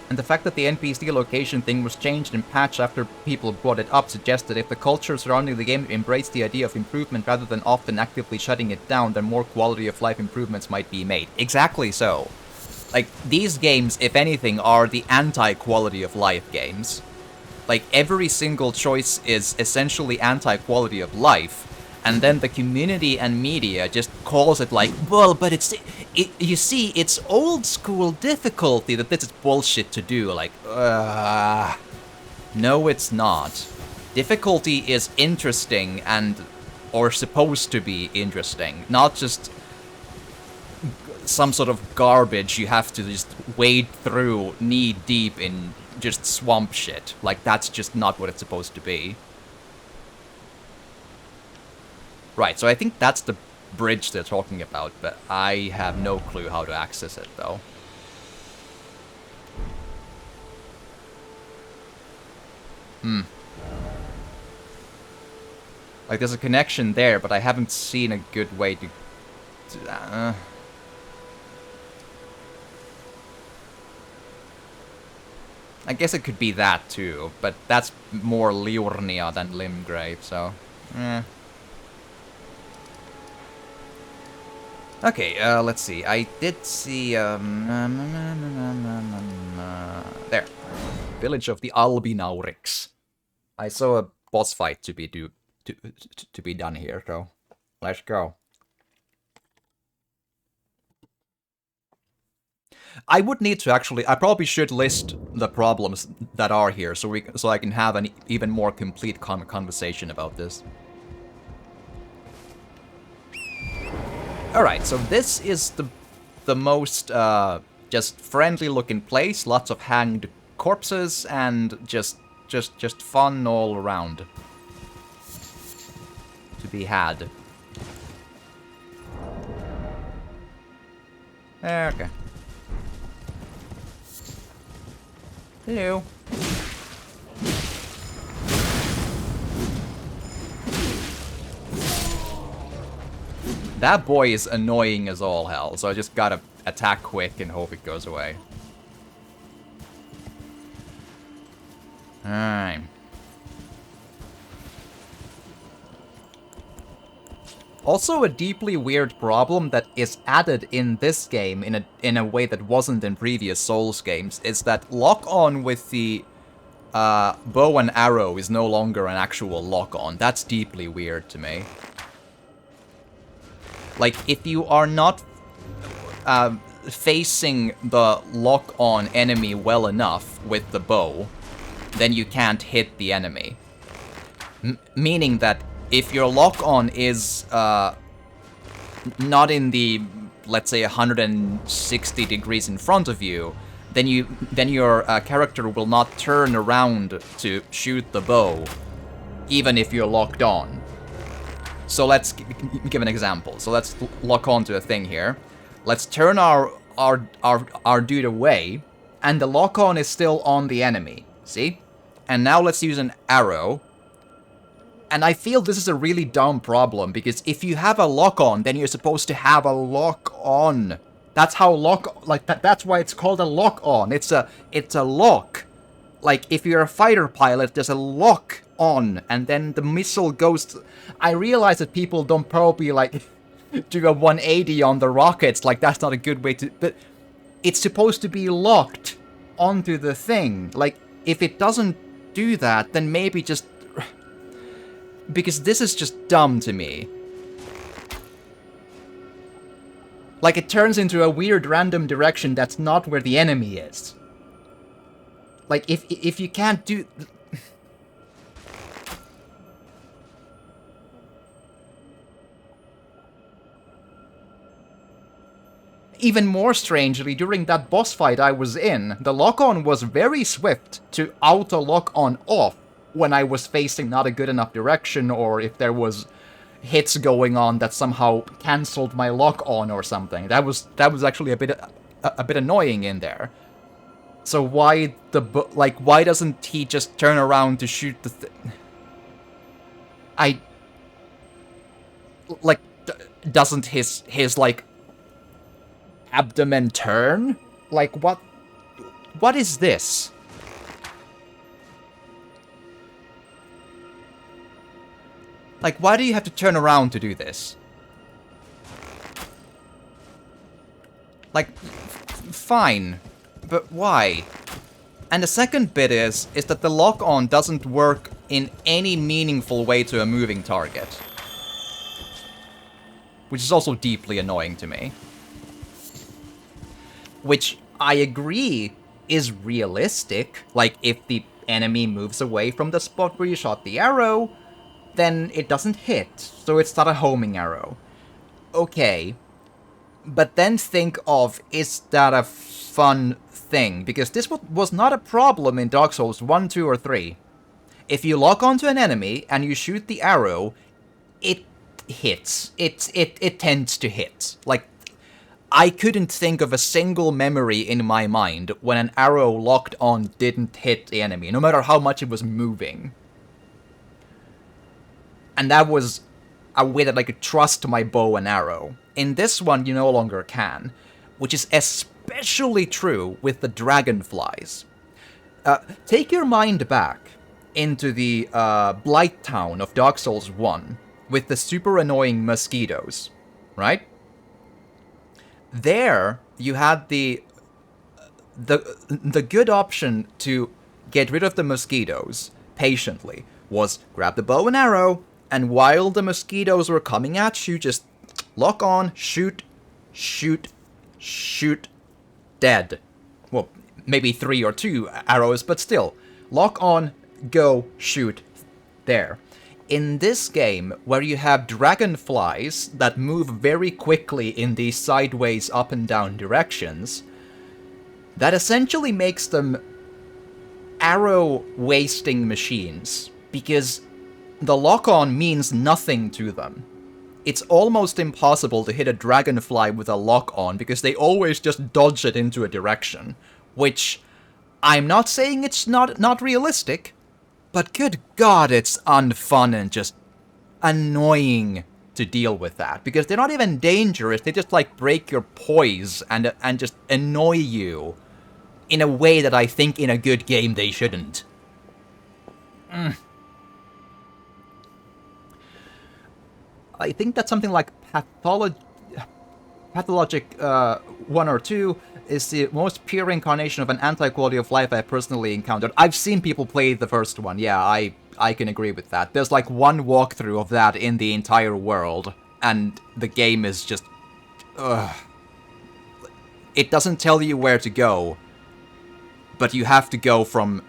And the fact that the NPC location thing was changed and patched after people brought it up suggests that if the culture surrounding the game embraced the idea of improvement rather than often actively shutting it down, then more quality of life improvements might be made. Exactly so. Like, these games, if anything, are the anti-quality of life games. Like, every single choice is essentially anti-quality of life, and then the community and media just calls it like, well, but you see, it's old school difficulty, that this is bullshit to do. Like, no, it's not. Difficulty is interesting or supposed to be interesting, not just some sort of garbage you have to just wade through knee deep in just swamp shit. Like, that's just not what it's supposed to be. Right, so I think that's the bridge they're talking about, but I have no clue how to access it, though. Like, there's a connection there, but I haven't seen a good way to I guess it could be that too, but that's more Liurnia than Limgrave, so... eh. Okay, let's see. I did see... there. Village of the Albinaurix. I saw a boss fight to be done here, so let's go. I would need to actually... I probably should list the problems that are here, so I can have an even more complete conversation about this. Alright, so this is the most just friendly-looking place. Lots of hanged corpses and just fun all around to be had. Okay. Hello. That boy is annoying as all hell, so I just gotta attack quick and hope it goes away. Alright. Also, a deeply weird problem that is added in this game in a way that wasn't in previous Souls games is that lock-on with the bow and arrow is no longer an actual lock-on. That's deeply weird to me. Like, if you are not facing the lock-on enemy well enough with the bow, then you can't hit the enemy. Meaning that if your lock-on is not in the, let's say, 160 degrees in front of you, then your character will not turn around to shoot the bow, even if you're locked on. So let's give an example. So let's lock onto a thing here. Let's turn our dude away, and the lock-on is still on the enemy. See? And now let's use an arrow. And I feel this is a really dumb problem, because if you have a lock-on, then you're supposed to have a lock-on. That's how that's why it's called a lock-on. It's a lock. Like, if you're a fighter pilot, there's a lock on, and then the missile goes to... I realize that people don't probably, like, do a 180 on the rockets. Like, that's not a good way to... But it's supposed to be locked onto the thing. Like, if it doesn't do that, then maybe just... Because this is just dumb to me. Like, it turns into a weird random direction that's not where the enemy is. Like, if you can't do... Even more strangely, during that boss fight I was in, the lock-on was very swift to auto-lock on off when I was facing not a good enough direction, or if there was hits going on that somehow cancelled my lock-on or something. That was actually a bit annoying in there. So why why doesn't he just turn around to shoot the doesn't his like abdomen turn? Like, what is this? Like, why do you have to turn around to do this? Like, fine, but why? And the second bit is that the lock-on doesn't work in any meaningful way to a moving target. Which is also deeply annoying to me. Which, I agree, is realistic. Like, if the enemy moves away from the spot where you shot the arrow, then it doesn't hit, so it's not a homing arrow. Okay. But then think of, is that a fun thing? Because this was not a problem in Dark Souls 1, 2, or 3. If you lock onto an enemy and you shoot the arrow, it hits. It tends to hit. Like, I couldn't think of a single memory in my mind when an arrow locked on didn't hit the enemy, no matter how much it was moving. And that was a way that I could trust my bow and arrow. In this one, you no longer can, which is especially true with the Dragonflies. Take your mind back into the Blight Town of Dark Souls 1 with the super annoying mosquitoes, right? There, you had the good option to get rid of the mosquitoes patiently was grab the bow and arrow, and while the mosquitoes were coming at you, just lock on, shoot, shoot, shoot, dead. Well, maybe 3 or 2 arrows, but still. Lock on, go, shoot, there. In this game, where you have dragonflies that move very quickly in these sideways up and down directions, that essentially makes them arrow-wasting machines, because the lock-on means nothing to them. It's almost impossible to hit a dragonfly with a lock-on, because they always just dodge it into a direction, which, I'm not saying it's not realistic, but good god, it's unfun and just annoying to deal with that, because they're not even dangerous, they just, like, break your poise and just annoy you in a way that I think in a good game they shouldn't. I think that something like Pathologic 1 or 2 is the most pure incarnation of an anti-quality of life I personally encountered. I've seen people play the first one, yeah, I can agree with that. There's like one walkthrough of that in the entire world, and the game is just... It doesn't tell you where to go, but you have to go from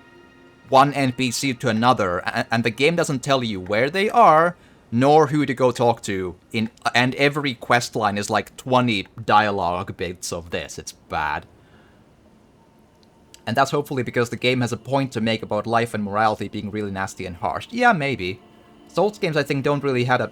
one NPC to another, and the game doesn't tell you where they are, nor who to go talk to, and every questline is like 20 dialogue bits of this. It's bad. And that's hopefully because the game has a point to make about life and morality being really nasty and harsh. Yeah, maybe. Souls games, I think, don't really have a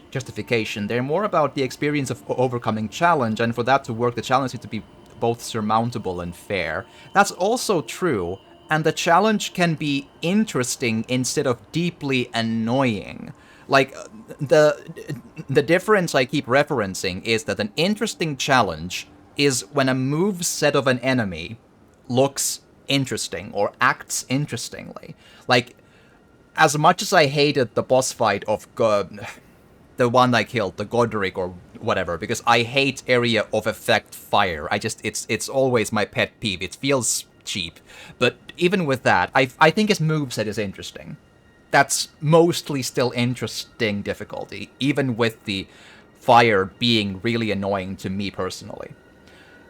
justification. They're more about the experience of overcoming challenge, and for that to work, the challenge needs to be both surmountable and fair. That's also true, and the challenge can be interesting instead of deeply annoying. Like, the difference I keep referencing is that an interesting challenge is when a moveset of an enemy looks interesting or acts interestingly. Like, as much as I hated the boss fight of the one I killed, the Godric or whatever, because I hate area of effect fire. It's always my pet peeve. It feels cheap. But even with that, I think his moveset is interesting. That's mostly still interesting difficulty, even with the fire being really annoying to me personally.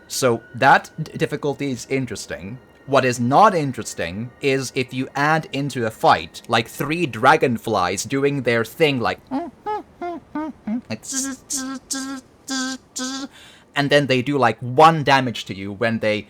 So that difficulty is interesting. What is not interesting is if you add into a fight, like 3 dragonflies doing their thing, like and then they do like 1 damage to you when they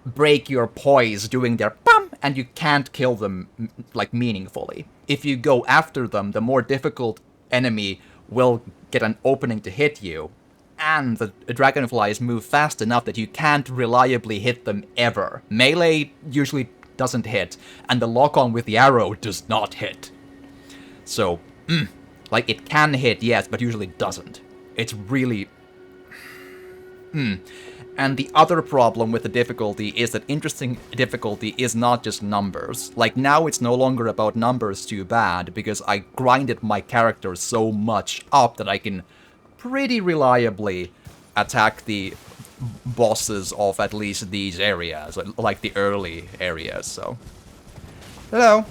break your poise doing their bum, and you can't kill them, like, meaningfully. If you go after them, the more difficult enemy will get an opening to hit you, and the dragonflies move fast enough that you can't reliably hit them ever. Melee usually doesn't hit, and the lock-on with the arrow does not hit. So, like, it can hit, yes, but usually doesn't. It's really... And the other problem with the difficulty is that interesting difficulty is not just numbers. Like, now it's no longer about numbers too bad, because I grinded my character so much up that I can pretty reliably attack the bosses of at least these areas, like the early areas, so... Hello.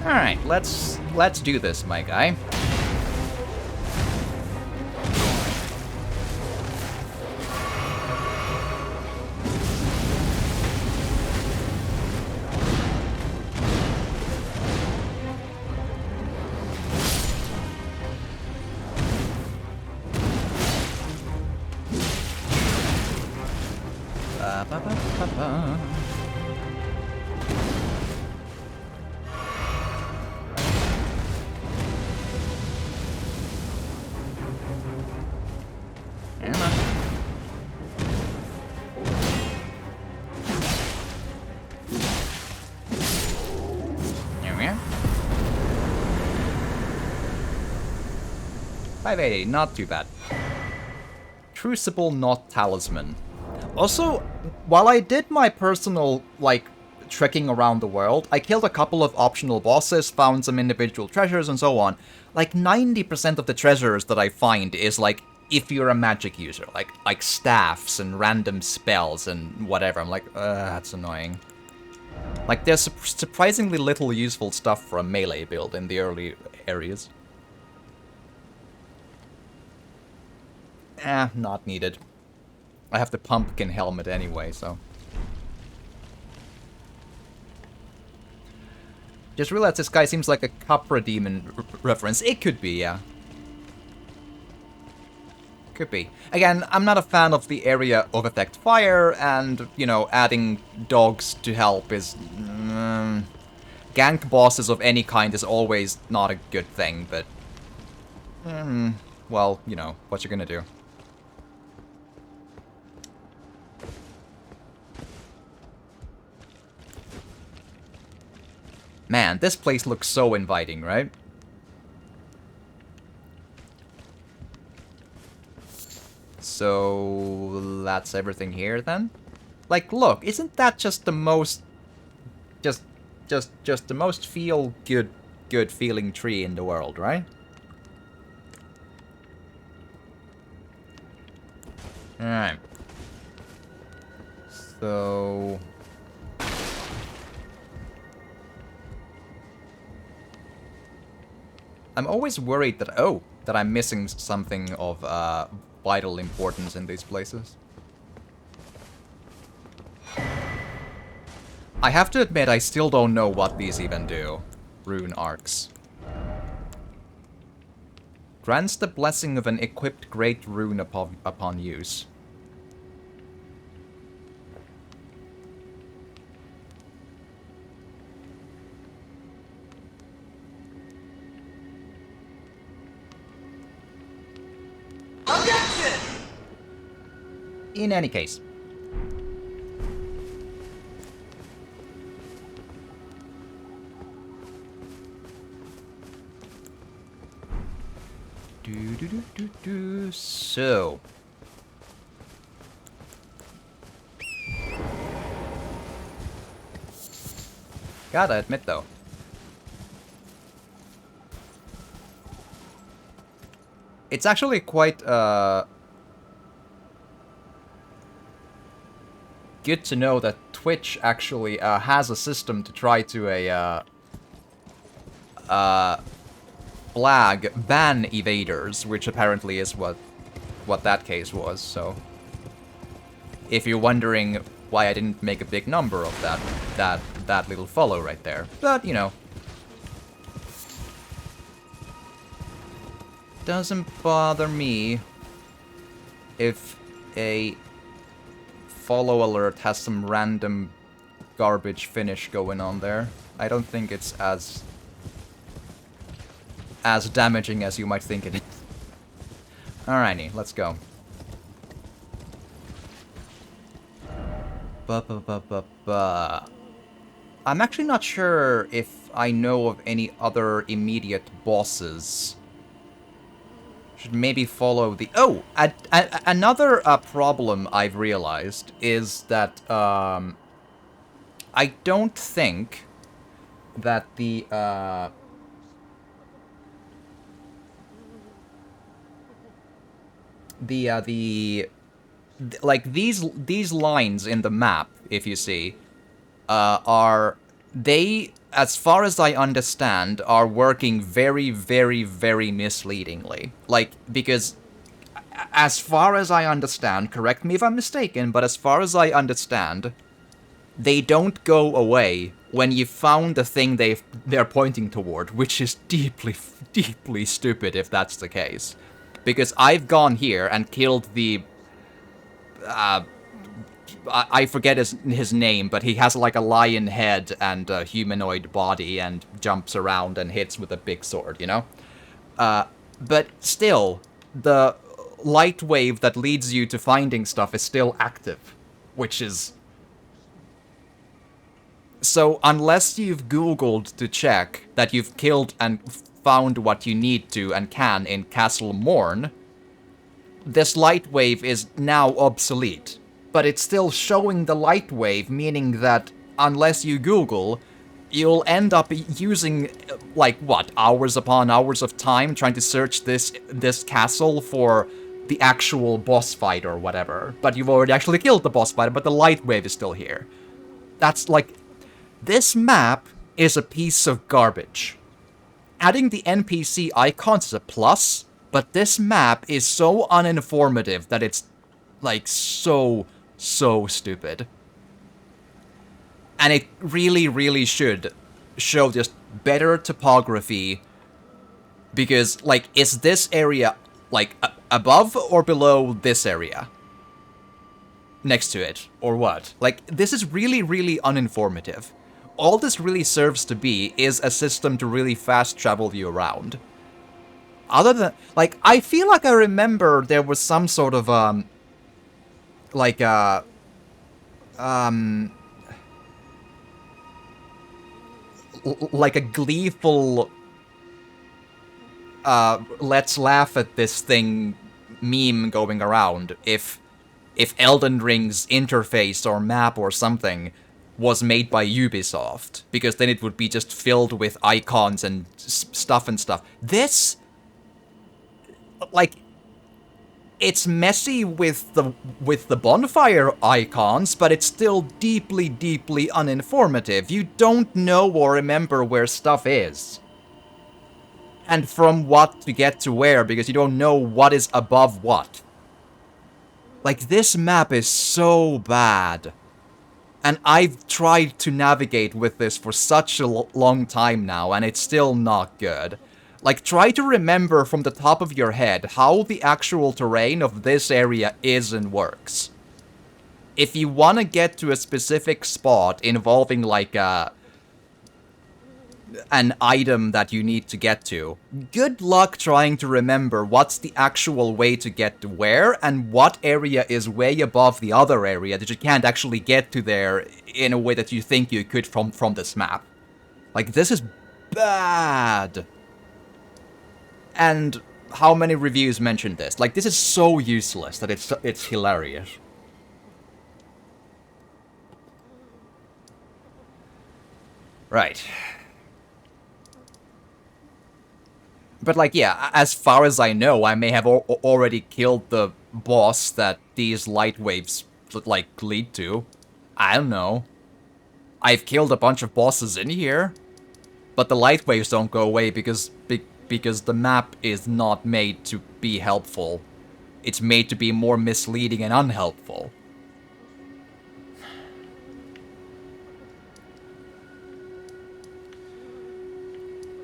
Alright, let's do this, my guy. There we are. 580, not too bad. Crucible, not Talisman. Also, while I did my personal, like, trekking around the world, I killed a couple of optional bosses, found some individual treasures, and so on. Like, 90% of the treasures that I find is, like, if you're a magic user. Like staffs and random spells and whatever. I'm like, that's annoying. Like, there's surprisingly little useful stuff for a melee build in the early areas. Not needed. I have the pumpkin helmet anyway, so... Just realized this guy seems like a Capra Demon reference. It could be, yeah. Could be. Again, I'm not a fan of the area of effect fire, and, you know, adding dogs to help is... gank bosses of any kind is always not a good thing, but... well, you know, what you gonna do? Man, this place looks so inviting, right? So that's everything here then? Like, look, isn't that just the most just the most good feeling tree in the world, right? Alright. So I'm always worried that, that I'm missing something of vital importance in these places. I have to admit, I still don't know what these even do. Rune arcs. Grants the blessing of an equipped great rune upon use. Objection! In any case. So. Gotta admit though. It's actually quite, good to know that Twitch actually, has a system to try to, flag ban evaders, which apparently is what that case was, so... If you're wondering why I didn't make a big number of that little follow right there. But, you know. Doesn't bother me if a follow alert has some random garbage finish going on there. I don't think it's as damaging as you might think it is. Alrighty, let's go. I'm actually not sure if I know of any other immediate bosses. Should maybe follow the... Oh! Another problem I've realized is that, I don't think that the, like, these lines in the map, if you see, they, as far as I understand, are working very, very, very misleadingly. Like, because, as far as I understand, correct me if I'm mistaken, but as far as I understand, they don't go away when you found the thing they're pointing toward, which is deeply, deeply stupid if that's the case. Because I've gone here and killed the I forget his name, but he has like a lion head and a humanoid body and jumps around and hits with a big sword, you know? But still, the light wave that leads you to finding stuff is still active, which is... So unless you've Googled to check that you've killed and found what you need to and can in Castle Morn, this light wave is now obsolete. But it's still showing the light wave, meaning that unless you Google, you'll end up using, like, what, hours upon hours of time trying to search this castle for the actual boss fight or whatever. But you've already actually killed the boss fight, but the light wave is still here. That's like... This map is a piece of garbage. Adding the NPC icons is a plus, but this map is so uninformative that it's, like, so stupid. And it really, really should show just better topography, because, like, is this area, like, above or below this area? Next to it, or what? Like, this is really, really uninformative. All this really serves to be is a system to really fast travel you around. Other than, like, I feel like I remember there was some sort of, like a gleeful, let's laugh at this thing meme going around if Elden Ring's interface or map or something was made by Ubisoft, because then it would be just filled with icons and stuff. This, like, it's messy with the bonfire icons, but it's still deeply, deeply uninformative. You don't know or remember where stuff is. And from what to get to where, because you don't know what is above what. Like, this map is so bad. And I've tried to navigate with this for such a long time now, and it's still not good. Like, try to remember from the top of your head how the actual terrain of this area is and works. If you want to get to a specific spot involving, like, an item that you need to get to, good luck trying to remember what's the actual way to get to where, and what area is way above the other area that you can't actually get to there in a way that you think you could from this map. Like, this is bad. And how many reviews mentioned this? Like, this is so useless that it's hilarious. Right. But, like, yeah, as far as I know, I may have already killed the boss that these light waves, like, lead to. I don't know. I've killed a bunch of bosses in here, but the light waves don't go away because the map is not made to be helpful. It's made to be more misleading and unhelpful.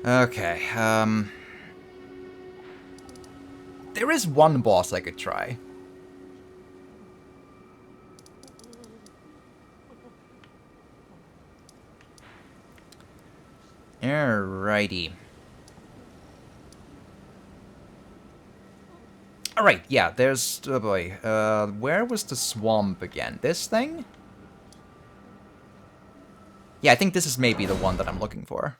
Okay, there is one boss I could try. Alrighty. Alright, yeah, there's... oh boy. Where was the swamp again? This thing? Yeah, I think this is maybe the one that I'm looking for.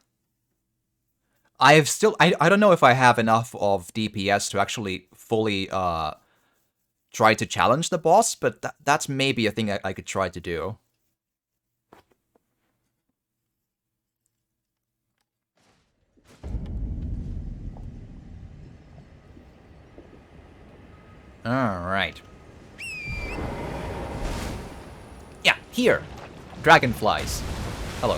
I don't know if I have enough of DPS to actually fully, try to challenge the boss, but that's maybe a thing I could try to do. Alright. Yeah, here. Dragonflies. Hello.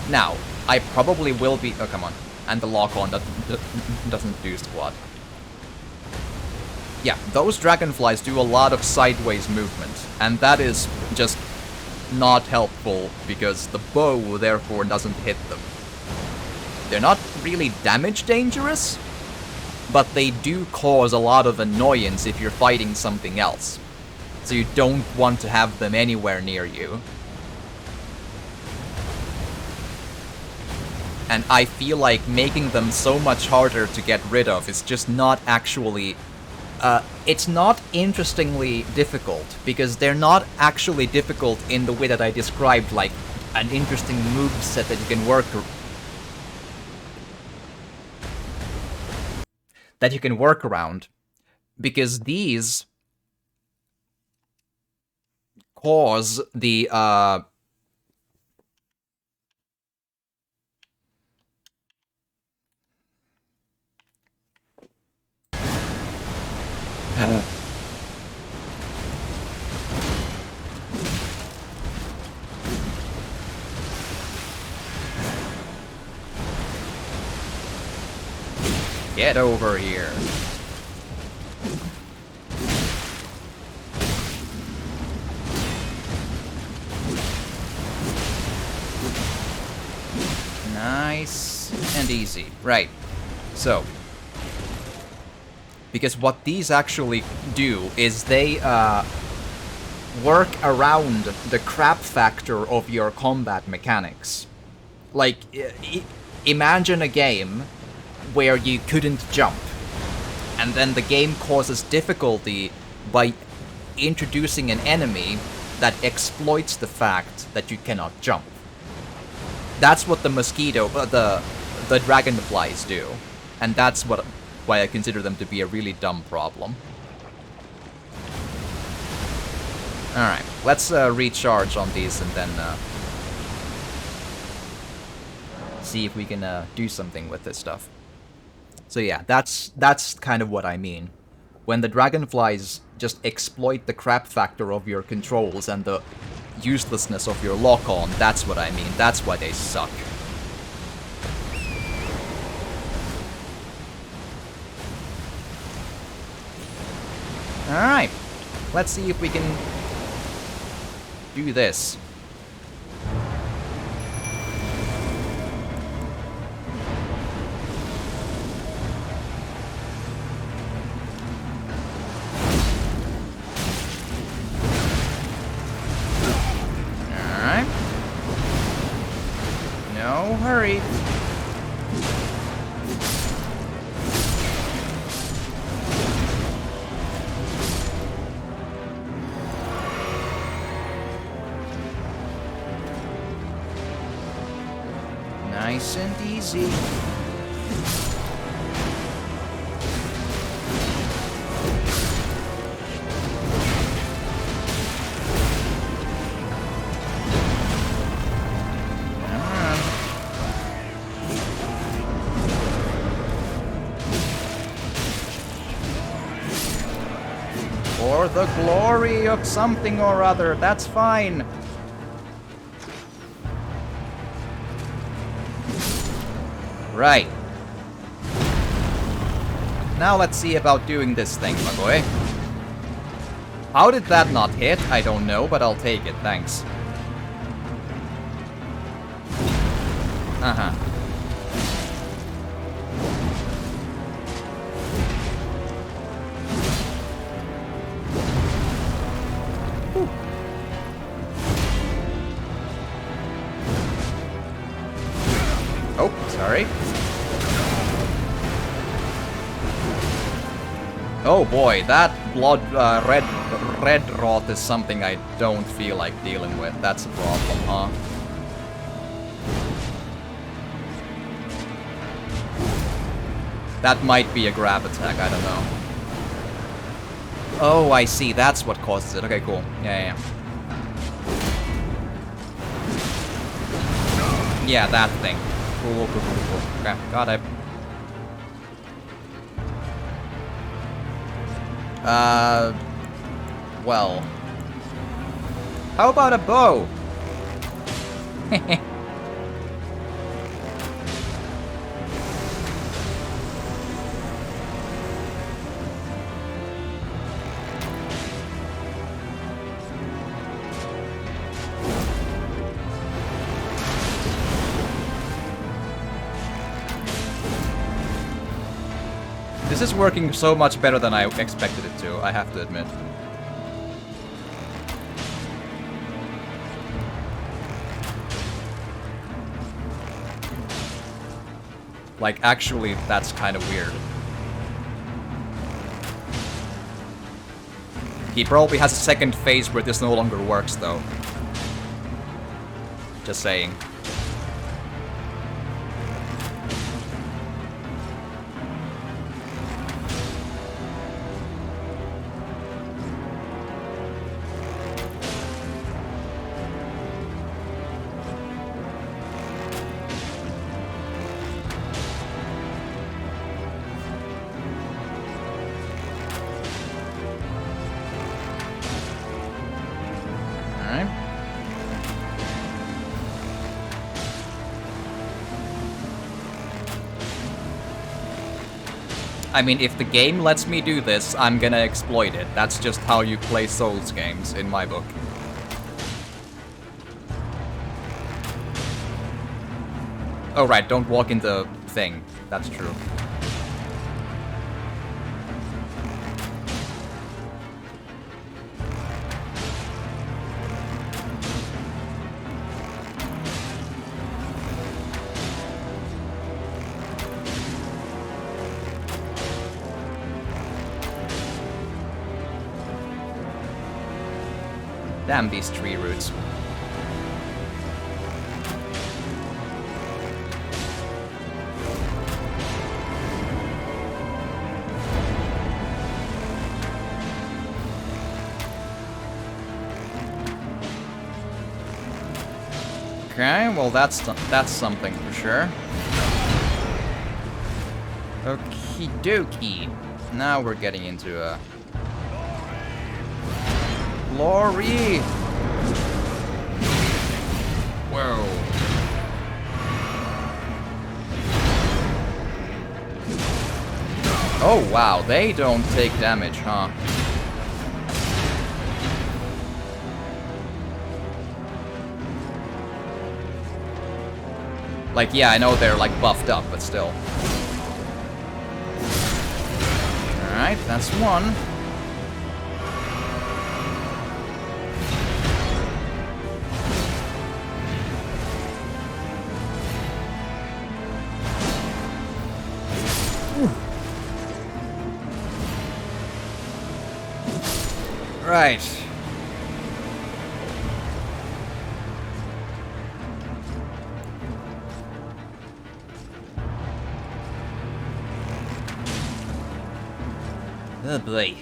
Now, I probably will be... oh, come on. And the lock-on doesn't do squat. Yeah, those dragonflies do a lot of sideways movement, and that is just not helpful because the bow, therefore, doesn't hit them. They're not really damage dangerous, but they do cause a lot of annoyance if you're fighting something else. So you don't want to have them anywhere near you. And I feel like making them so much harder to get rid of is just not actually... it's not interestingly difficult, because they're not actually difficult in the way that I described, like an interesting moveset that you can work around. Because these cause the get over here. Nice and easy. Right. So, because what these actually do is they work around the crap factor of your combat mechanics. Like, imagine a game where you couldn't jump, and then the game causes difficulty by introducing an enemy that exploits the fact that you cannot jump. That's what the the Dragonflies do, and that's why I consider them to be a really dumb problem. Alright, let's recharge on these and then see if we can do something with this stuff. So yeah, that's kind of what I mean. When the Dragonflies just exploit the crap factor of your controls and the uselessness of your lock-on, that's what I mean. That's why they suck. Alright, let's see if we can do this. Alright. No hurry. Nice and easy. For the glory of something or other, that's fine. Right. Now let's see about doing this thing, my boy. How did that not hit? I don't know, but I'll take it, thanks. Uh-huh. Oh, sorry. Oh boy, that red rot is something I don't feel like dealing with. That's a problem, huh? That might be a grab attack, I don't know. Oh, I see, that's what causes it. Okay, cool. Yeah. Yeah, that thing. Cool. Okay, got it. Well. How about a bow? This is working so much better than I expected it to, I have to admit. Like, actually, that's kind of weird. He probably has a second phase where this no longer works, though. Just saying. I mean, if the game lets me do this, I'm gonna exploit it. That's just how you play Souls games, in my book. Oh right, don't walk in the thing. That's true. Damn these tree roots. Okay, well that's something for sure. Okie dokie. Now we're getting into a Glory! Whoa. Oh wow, they don't take damage, huh? Like, yeah, I know they're like buffed up, but still. Alright, that's one. Right. Oh boy.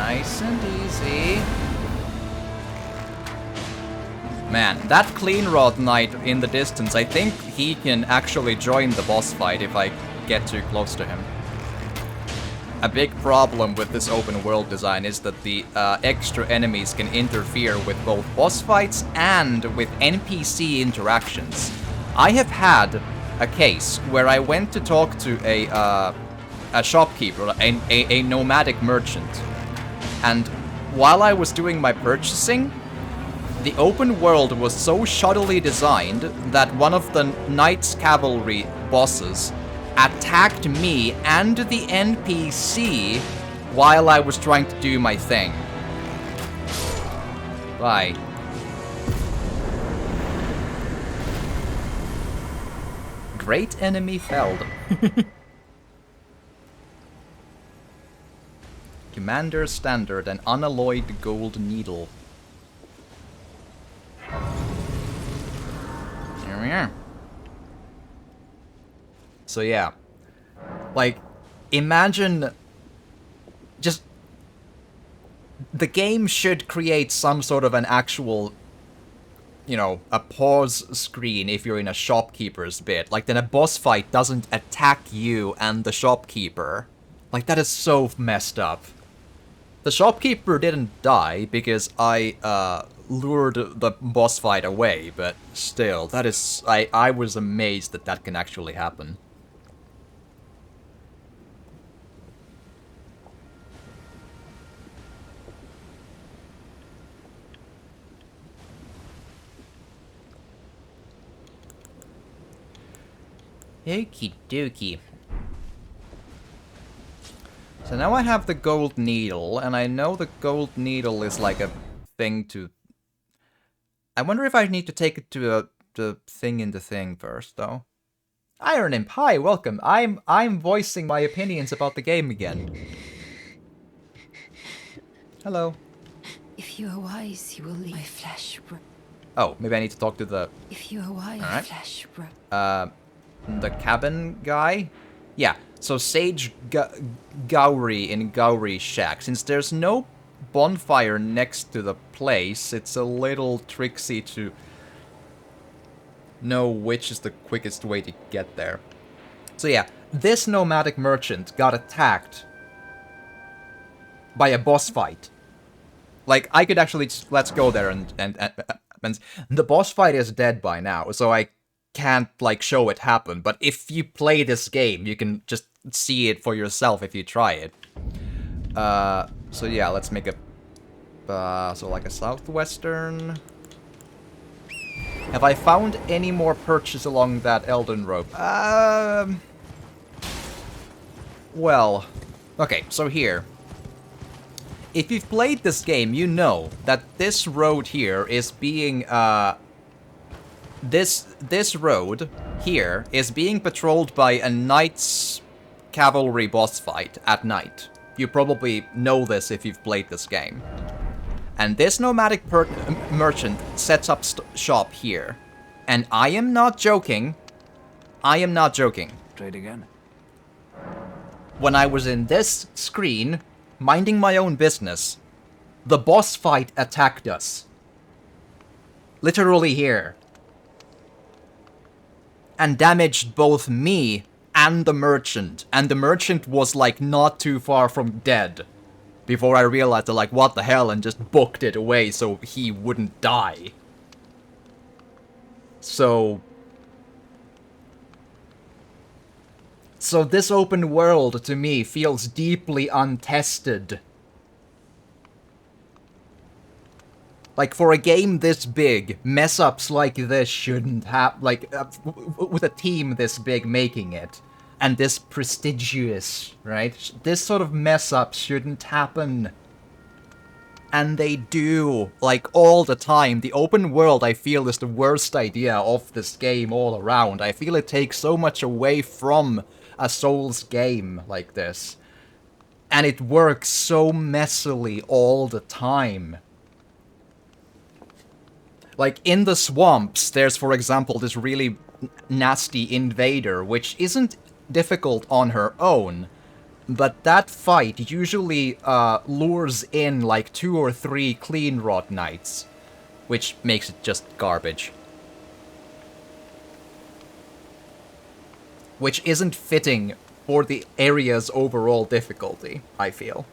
Nice and easy. Man, that Clean Rod Knight in the distance, I think he can actually join the boss fight if I get too close to him. A big problem with this open world design is that the extra enemies can interfere with both boss fights and with NPC interactions. I have had a case where I went to talk to a shopkeeper, a nomadic merchant, and while I was doing my purchasing, the open world was so shoddily designed that one of the Knights Cavalry bosses attacked me and the NPC while I was trying to do my thing. Bye. Great enemy felled. Commander Standard, an unalloyed gold needle. Here we are. So yeah. Like, imagine... just... the game should create some sort of an actual... you know, a pause screen if you're in a shopkeeper's bit. Like, then a boss fight doesn't attack you and the shopkeeper. Like, that is so messed up. The shopkeeper didn't die because I, lured the boss fight away, but still, that is... I was amazed that that can actually happen. Okie dokie. So now I have the gold needle, and I know the gold needle is like a thing to... I wonder if I need to take it to the thing in the thing first, though. Iron Imp, hi, welcome. I'm voicing my opinions about the game again. Hello. If you are wise, you will leave my flesh. Oh, maybe I need to talk to the... If you are wise, Alright. flesh. The cabin guy? Yeah, so Sage Gowrie in Gowrie Shack. Since there's no bonfire next to the place, it's a little tricksy to know which is the quickest way to get there. So yeah, this nomadic merchant got attacked by a boss fight. Like, I could actually just, let's go there and the boss fight is dead by now, so I can't, like, show it happen, but if you play this game, you can just see it for yourself if you try it. So yeah, let's make a, so like a southwestern... Have I found any more perches along that Elden rope? Well, okay, so here. If you've played this game, you know that this road here is being, This road here is being patrolled by a knight's cavalry boss fight at night. You probably know this if you've played this game. And this nomadic merchant sets up shop here. And I am not joking. I am not joking. Trade again. When I was in this screen, minding my own business, the boss fight attacked us. Literally here. And damaged both me and the merchant. And the merchant was, like, not too far from dead. Before I realized, like, what the hell, and just booked it away so he wouldn't die. So this open world, to me, feels deeply untested. Like, for a game this big, mess-ups like this shouldn't have, like, with a team this big making it, and this prestigious, right? This sort of mess-up shouldn't happen. And they do, like, all the time. The open world, I feel, is the worst idea of this game all around. I feel it takes so much away from a Souls game like this. And it works so messily all the time. Like, in the swamps, there's, for example, this really nasty invader, which isn't difficult on her own, but that fight usually lures in, like, 2 or 3 clean rot knights, which makes it just garbage. Which isn't fitting for the area's overall difficulty, I feel.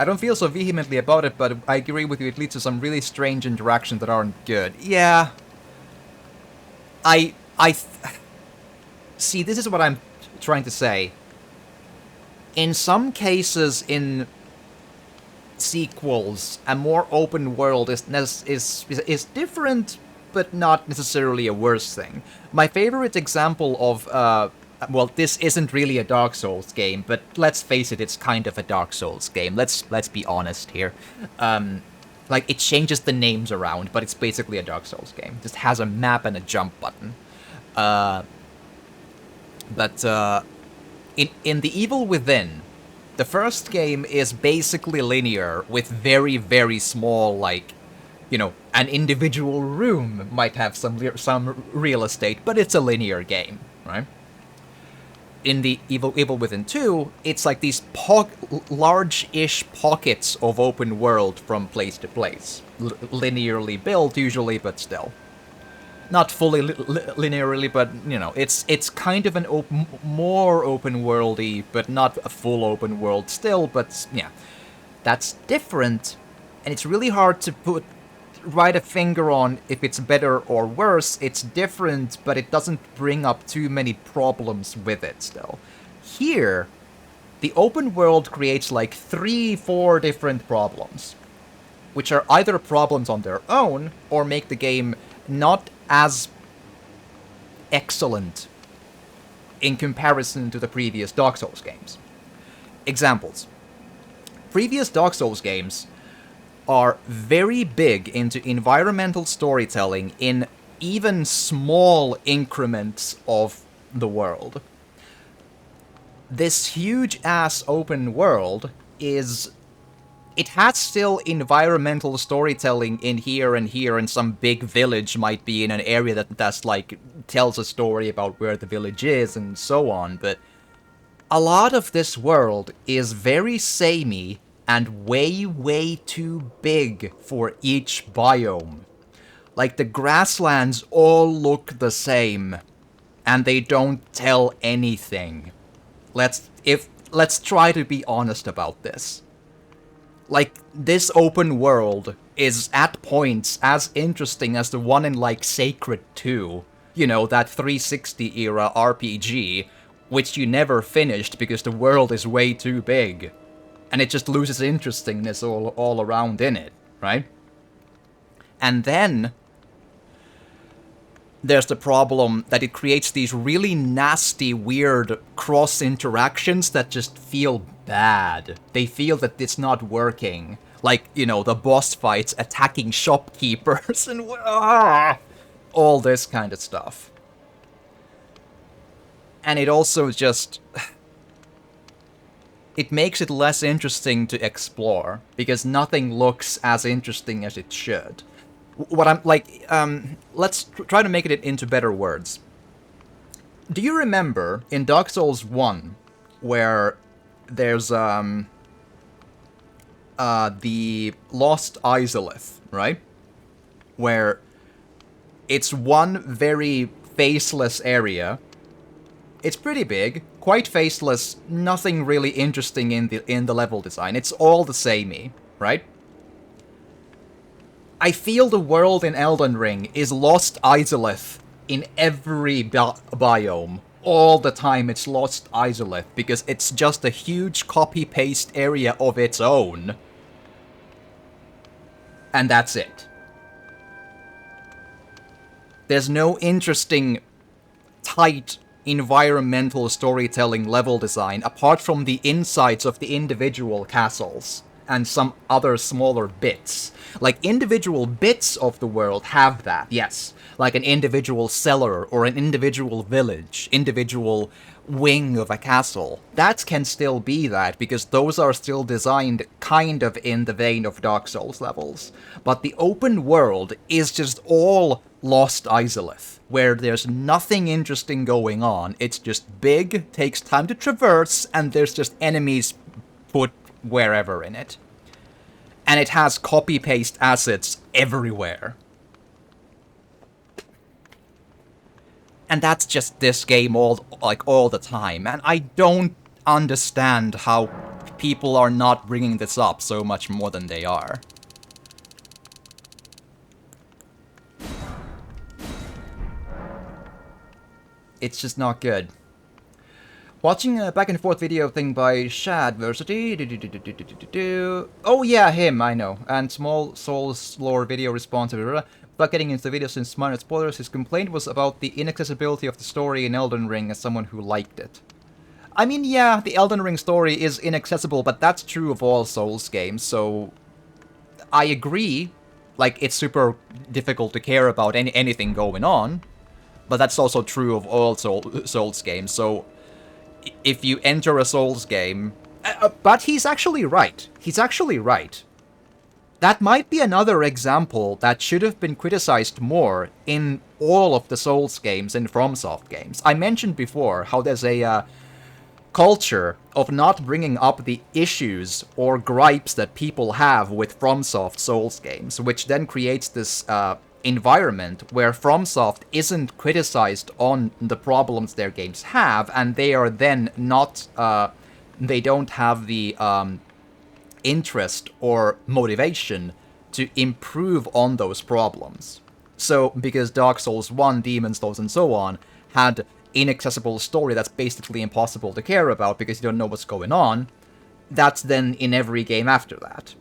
I don't feel so vehemently about it, but I agree with you, it leads to some really strange interactions that aren't good. Yeah. See, this is what I'm trying to say. In some cases, in sequels, a more open world is different, but not necessarily a worse thing. My favorite example of, well, this isn't really a Dark Souls game, but let's face it, it's kind of a Dark Souls game. Let's be honest here. Like, it changes the names around, but it's basically a Dark Souls game. It just has a map and a jump button. In The Evil Within, the first game is basically linear, with very, very small, like, you know, an individual room might have some real estate, but it's a linear game, right? In The Evil Within 2, it's like these large-ish pockets of open world from place to place. Linearly built, usually, but still. not fully linearly, but you know, it's kind of an more open worldy, but not a full open world still. But yeah, that's different, and it's really hard to write a finger on if it's better or worse. It's different, but it doesn't bring up too many problems with it still. Here, the open world creates like 3-4 different problems, which are either problems on their own or make the game not as excellent in comparison to the previous Dark Souls games. Examples. Previous Dark Souls games are very big into environmental storytelling in even small increments of the world. This huge-ass open world it has still environmental storytelling in here, and some big village might be in an area that's like, tells a story about where the village is, and so on, but a lot of this world is very samey and way too big for each biome. Like, the grasslands all look the same, and they don't tell anything. Let's try to be honest about this. Like, this open world is at points as interesting as the one in, like, Sacred 2. You know, that 360-era RPG, which you never finished because the world is way too big. And it just loses interestingness all around in it, right? And then there's the problem that it creates these really nasty, weird cross-interactions that just feel bad. They feel that it's not working. Like, you know, the boss fights attacking shopkeepers and all this kind of stuff. And it also just... it makes it less interesting to explore, because nothing looks as interesting as it should. What I'm like, let's try to make it into better words. Do you remember in Dark Souls 1 where there's the Lost Izalith, right? Where it's one very faceless area. It's pretty big, quite faceless, nothing really interesting in the level design. It's all the samey, right? I feel the world in Elden Ring is Lost Izalith in every biome. All the time it's Lost Izalith, because it's just a huge copy-paste area of its own. And that's it. There's no interesting, tight, environmental storytelling level design apart from the insides of the individual castles and some other smaller bits. Like, individual bits of the world have that, yes. Like an individual cellar or an individual village, individual wing of a castle. That can still be that, because those are still designed kind of in the vein of Dark Souls levels. But the open world is just all Lost Izalith, where there's nothing interesting going on. It's just big, takes time to traverse, and there's just enemies put wherever in it. And it has copy-paste assets everywhere. And that's just this game all the time. And I don't understand how people are not bringing this up so much more than they are. It's just not good. Watching a back and forth video thing by Shadversity. Oh yeah, him, I know. And Small Souls lore video response. Without getting into the video since minor spoilers, his complaint was about the inaccessibility of the story in Elden Ring as someone who liked it. I mean, yeah, the Elden Ring story is inaccessible, but that's true of all Souls games, so I agree. Like, it's super difficult to care about anything going on, but that's also true of all Souls games, so if you enter a Souls game... but he's actually right. He's actually right. That might be another example that should have been criticized more in all of the Souls games and FromSoft games. I mentioned before how there's a culture of not bringing up the issues or gripes that people have with FromSoft Souls games, which then creates this environment where FromSoft isn't criticized on the problems their games have, and they are then not, they don't have the interest or motivation to improve on those problems. So, because Dark Souls 1, Demon's Souls, and so on had inaccessible story that's basically impossible to care about because you don't know what's going on, that's then in every game after that.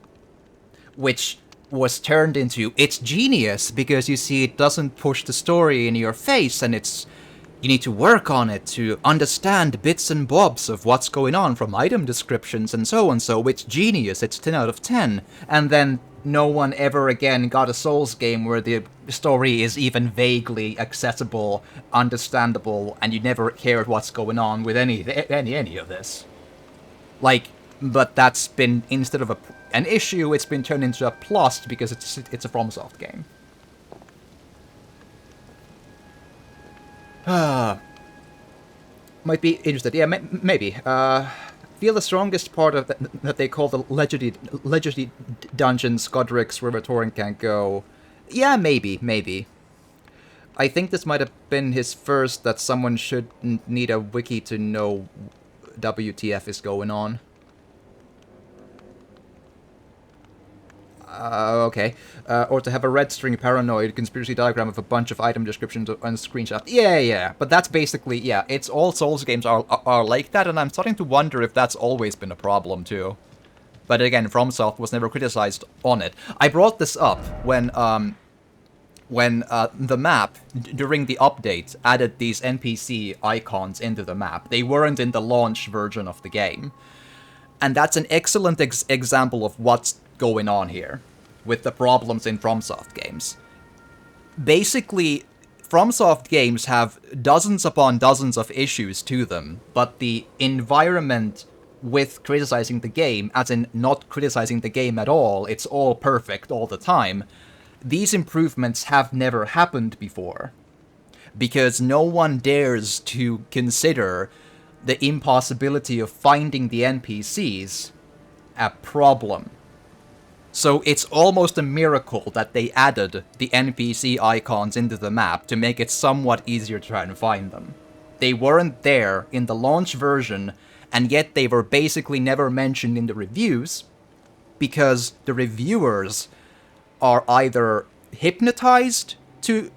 Which was turned into, it's genius because you see it doesn't push the story in your face, and you need to work on it to understand bits and bobs of what's going on from item descriptions and so on, so it's genius, it's 10 out of 10. And then no one ever again got a Souls game where the story is even vaguely accessible, understandable, and you never cared what's going on with any of this. Like, but that's been, instead of an issue, it's been turned into a plus because it's a FromSoft game. Might be interested. Yeah, maybe. Feel the strongest part of that they call the legendary dungeons, Godric's River Torrent can't go. Yeah, maybe. I think this might have been his first that someone should need a wiki to know WTF is going on. Okay. Or to have a red string paranoid conspiracy diagram of a bunch of item descriptions and screenshots. Yeah. But that's basically, yeah, it's all Souls games are like that, and I'm starting to wonder if that's always been a problem, too. But again, FromSoft was never criticized on it. I brought this up when the map, during the update, added these NPC icons into the map. They weren't in the launch version of the game. And that's an excellent example of what's going on here with the problems in FromSoft games. Basically, FromSoft games have dozens upon dozens of issues to them, but the environment with criticizing the game, as in not criticizing the game at all, it's all perfect all the time, these improvements have never happened before. Because no one dares to consider the impossibility of finding the NPCs a problem. So it's almost a miracle that they added the NPC icons into the map to make it somewhat easier to try and find them. They weren't there in the launch version, and yet they were basically never mentioned in the reviews, because the reviewers are either hypnotized to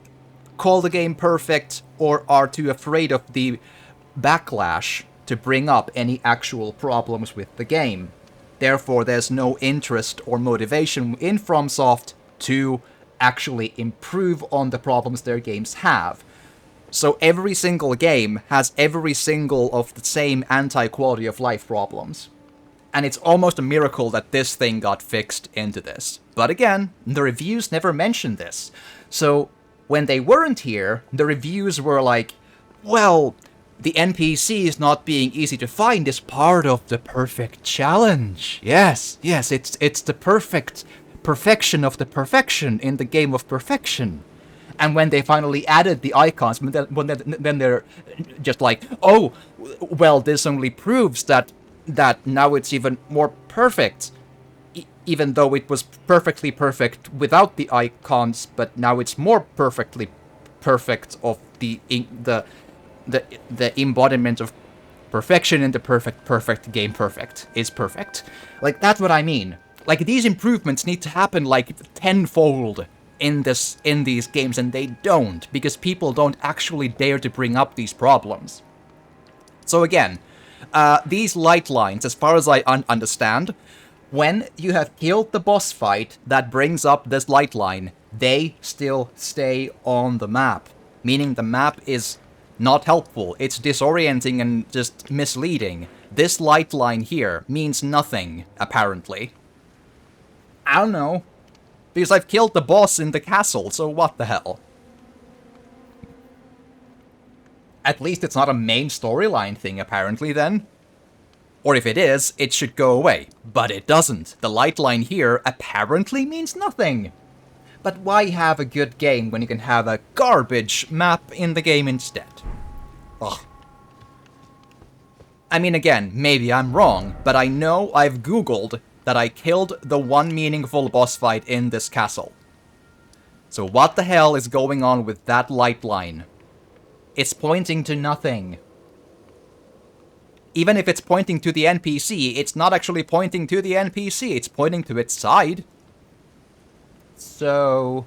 call the game perfect, or are too afraid of the backlash to bring up any actual problems with the game. Therefore, there's no interest or motivation in FromSoft to actually improve on the problems their games have. So every single game has every single of the same anti-quality of life problems. And it's almost a miracle that this thing got fixed into this. But again, the reviews never mentioned this. So when they weren't here, the reviews were like, well, the NPCs not being easy to find is part of the perfect challenge. Yes, it's the perfection of the perfection in the game of perfection. And when they finally added the icons, then they're just like, oh, well, this only proves that now it's even more perfect. Even though it was perfectly perfect without the icons, but now it's more perfectly perfect of the embodiment of perfection in the perfect game perfect is perfect. Like, that's what I mean. Like, these improvements need to happen, like, tenfold in these games, and they don't, because people don't actually dare to bring up these problems. So again, these light lines, as far as I understand, when you have killed the boss fight that brings up this light line, they still stay on the map. Meaning the map is not helpful, it's disorienting and just misleading. This light line here means nothing, apparently. I don't know. Because I've killed the boss in the castle, so what the hell? At least it's not a main storyline thing, apparently, then. Or if it is, it should go away. But it doesn't. The light line here apparently means nothing. But why have a good game when you can have a garbage map in the game instead? Ugh. I mean, again, maybe I'm wrong, but I know I've googled that I killed the one meaningful boss fight in this castle. So what the hell is going on with that light line? It's pointing to nothing. Even if it's pointing to the NPC, it's not actually pointing to the NPC, it's pointing to its side. So...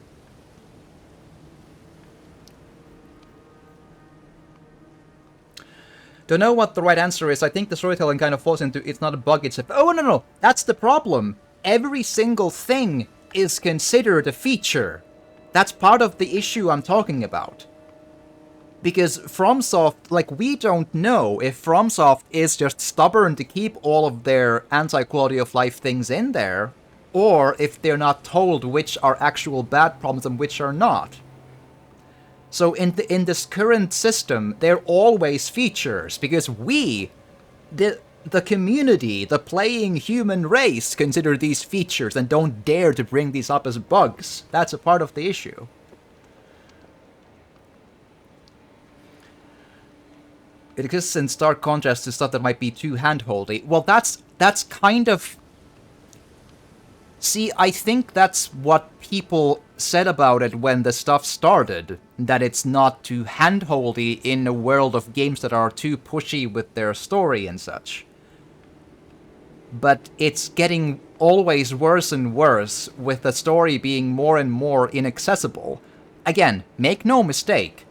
don't know what the right answer is. I think the storytelling kind of falls into it's not a bug, it's a... oh, no, that's the problem. Every single thing is considered a feature. That's part of the issue I'm talking about. Because FromSoft, like, we don't know if FromSoft is just stubborn to keep all of their anti-quality of life things in there, or if they're not told which are actual bad problems and which are not. So in this current system, they're always features, because we, the community, the playing human race, consider these features and don't dare to bring these up as bugs. That's a part of the issue. It exists in stark contrast to stuff that might be too handholdy. Well, that's kind of... see, I think that's what people said about it when the stuff started. That it's not too handholdy in a world of games that are too pushy with their story and such. But it's getting always worse and worse, with the story being more and more inaccessible. Again, make no mistake,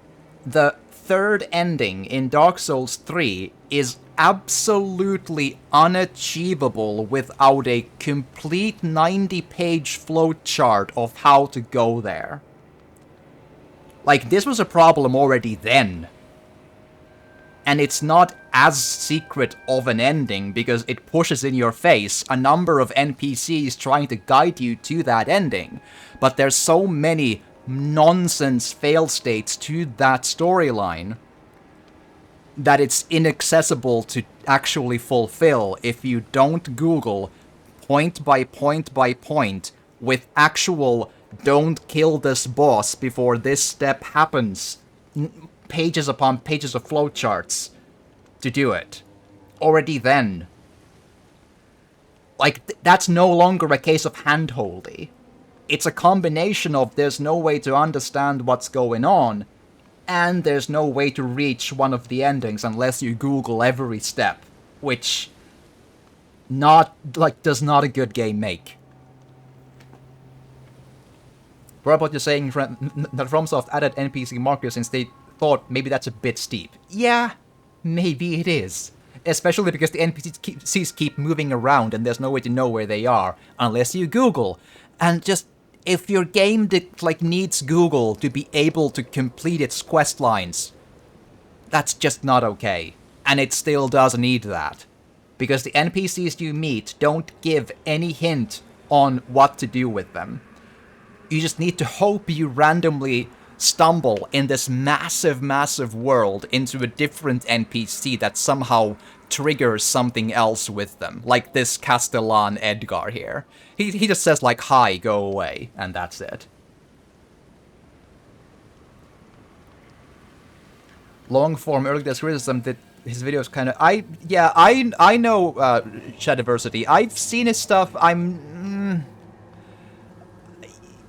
the third ending in Dark Souls 3 is absolutely unachievable without a complete 90-page flowchart of how to go there. Like, this was a problem already then. And it's not as secret of an ending because it pushes in your face a number of NPCs trying to guide you to that ending. But there's so many nonsense fail states to that storyline that it's inaccessible to actually fulfill if you don't Google point by point by point with actual don't kill this boss before this step happens pages upon pages of flowcharts to do it. Already then. Like, that's no longer a case of handholdy. It's a combination of there's no way to understand what's going on, and there's no way to reach one of the endings unless you Google every step, which does not a good game make. What about you saying that FromSoft added NPC markers since they thought maybe that's a bit steep? Yeah, maybe it is. Especially because the NPCs keep moving around and there's no way to know where they are unless you Google. And just, if your game needs Google to be able to complete its quest lines, that's just not okay. And it still does need that. Because the NPCs you meet don't give any hint on what to do with them. You just need to hope you randomly stumble in this massive, massive world into a different NPC that somehow triggers something else with them. Like this Castellan Edgar here. He just says, like, hi, go away, and that's it. Long-form early days criticism that his videos kind of... I know Shadiversity. I've seen his stuff.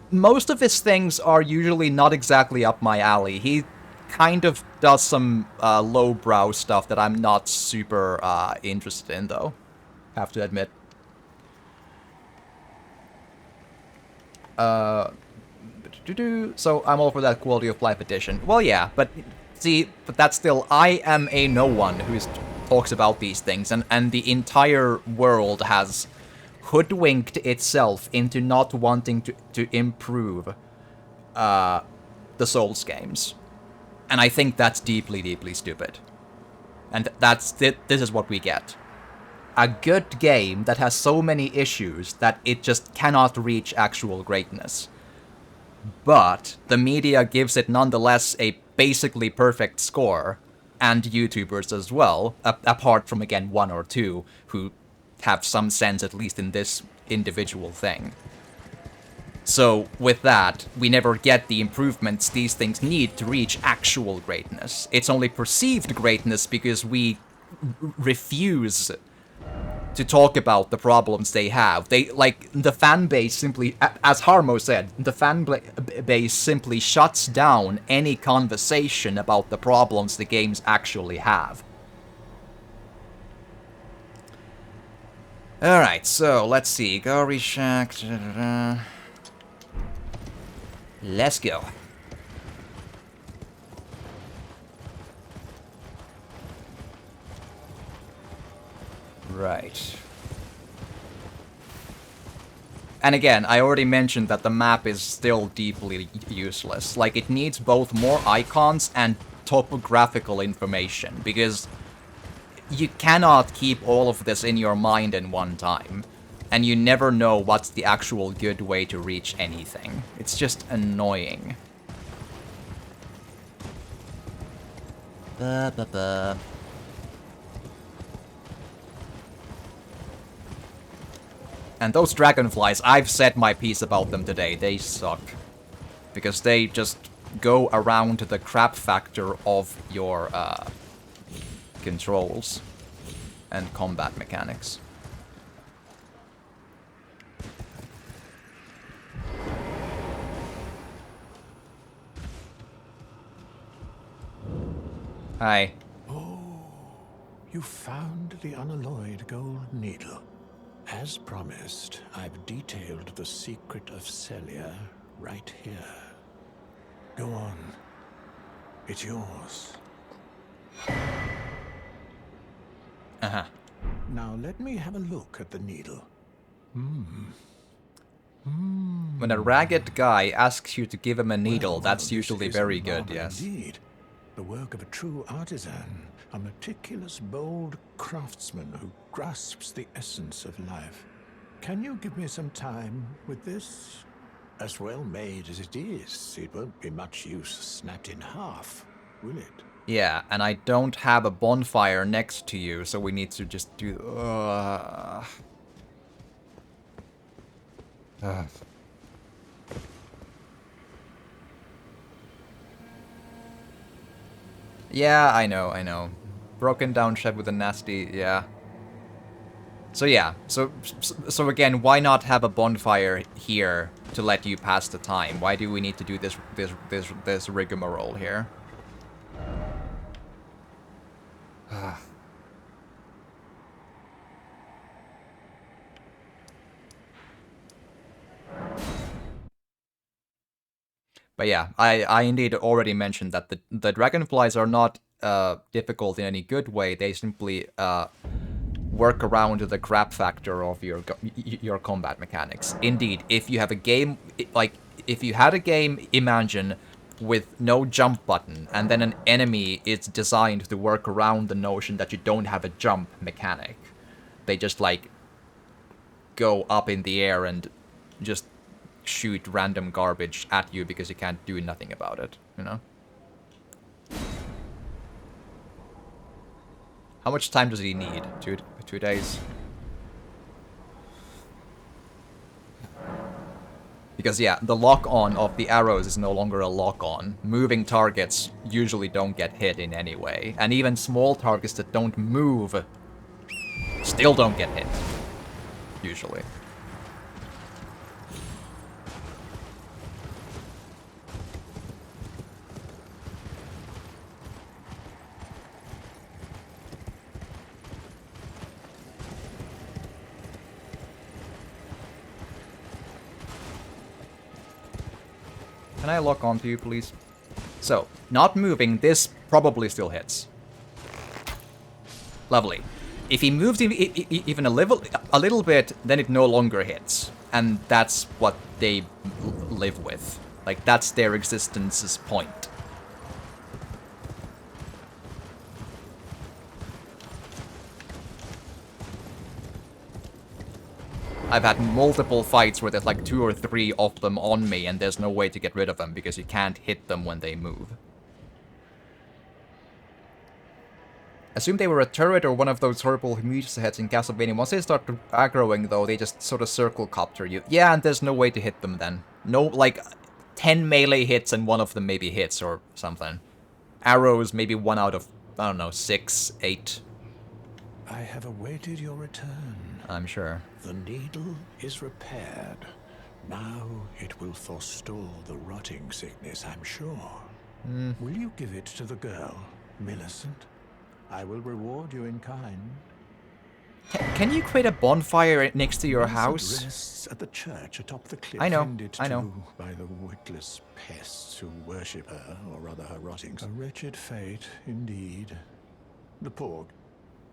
Most of his things are usually not exactly up my alley. He kind of does some lowbrow stuff that I'm not super interested in, though. Have to admit. So I'm all for that quality of life edition. Well, yeah, but see, but that's still, I am a no one who talks about these things, and the entire world has hoodwinked itself into not wanting to improve the Souls games. And I think that's deeply, deeply stupid. And this is what we get. A good game that has so many issues that it just cannot reach actual greatness. But the media gives it nonetheless a basically perfect score, and YouTubers as well, apart from, again, one or two who have some sense, at least in this individual thing. So, with that, we never get the improvements these things need to reach actual greatness. It's only perceived greatness because we refuse to talk about the problems they have. They, like, the fan base simply, as Harmo said, the fan base simply shuts down any conversation about the problems the games actually have. Alright, so, let's see. Gari Shack. Let's go. Right. And again, I already mentioned that the map is still deeply useless. Like, it needs both more icons and topographical information, because you cannot keep all of this in your mind in one time, and you never know what's the actual good way to reach anything. It's just annoying. Ba-ba-ba. And those dragonflies, I've said my piece about them today. They suck. Because they just go around the crap factor of your controls and combat mechanics. Hi. Oh, you found the unalloyed gold needle. As promised, I've detailed the secret of Celia right here. Go on. It's yours. Uh-huh. Now let me have a look at the needle. When a ragged guy asks you to give him a needle, Well, that's this usually is very marvel good, yes. Indeed. The work of a true artisan, a meticulous, bold craftsman who grasps the essence of life. Can you give me some time with this? As well made as it is, it won't be much use snapped in half, will it? Yeah, and I don't have a bonfire next to you, so we need to just do... Yeah, I know. Broken down shed with a nasty... yeah. So yeah, so again, why not have a bonfire here to let you pass the time? Why do we need to do this rigmarole here? But yeah, I indeed already mentioned that the dragonflies are not difficult in any good way. They simply work around the crap factor of your combat mechanics. Indeed, if you have a game, like, if you had a game, imagine, with no jump button, and then an enemy is designed to work around the notion that you don't have a jump mechanic. They just, like, go up in the air and just shoot random garbage at you because you can't do nothing about it, you know? How much time does he need? 2 days? Because yeah, the lock-on of the arrows is no longer a lock-on. Moving targets usually don't get hit in any way. And even small targets that don't move still don't get hit. Usually. Can I lock onto you, please? So, not moving, this probably still hits. Lovely. If he moves even a little bit, then it no longer hits. And that's what they live with. Like, that's their existence's point. I've had multiple fights where there's like 2 or 3 of them on me and there's no way to get rid of them because you can't hit them when they move. Assume they were a turret or one of those horrible Muses heads in Castlevania. Once they start aggroing though, they just sort of circle copter you. Yeah, and there's no way to hit them then. No, like 10 melee hits and one of them maybe hits or something. Arrows maybe 1 out of, I don't know, 6, 8. I have awaited your return. I'm sure. The needle is repaired. Now it will forestall the rotting sickness, I'm sure. Will you give it to the girl, Millicent? I will reward you in kind. Can you create a bonfire next to your Millicent house? rests at the church atop the cliff. I know, Tended I know. to by the witless pests who worship her, or rather her rottings. A wretched fate, indeed. The poor.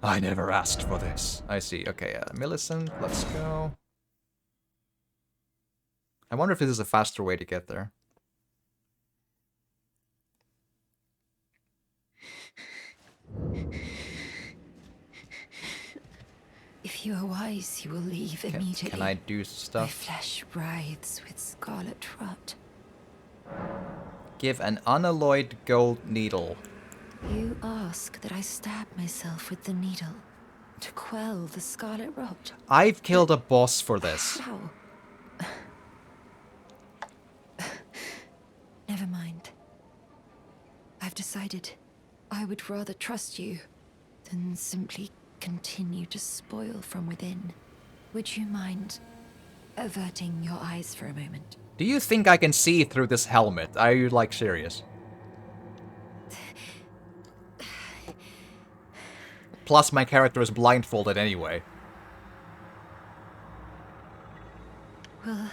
I never asked for this. I see. Okay, Millicent, let's go. I wonder if this is a faster way to get there. If you are wise, you will leave immediately. Can I do My stuff? flesh writhes with scarlet rot. Give an unalloyed gold needle. You ask that I stab myself with the needle to quell the scarlet rot. I've killed a boss for this. How? Never mind. I've decided I would rather trust you than simply continue to spoil from within. Would you mind averting your eyes for a moment? Do you think I can see through this helmet? Are you, like, serious? Plus, my character is blindfolded anyway. Well,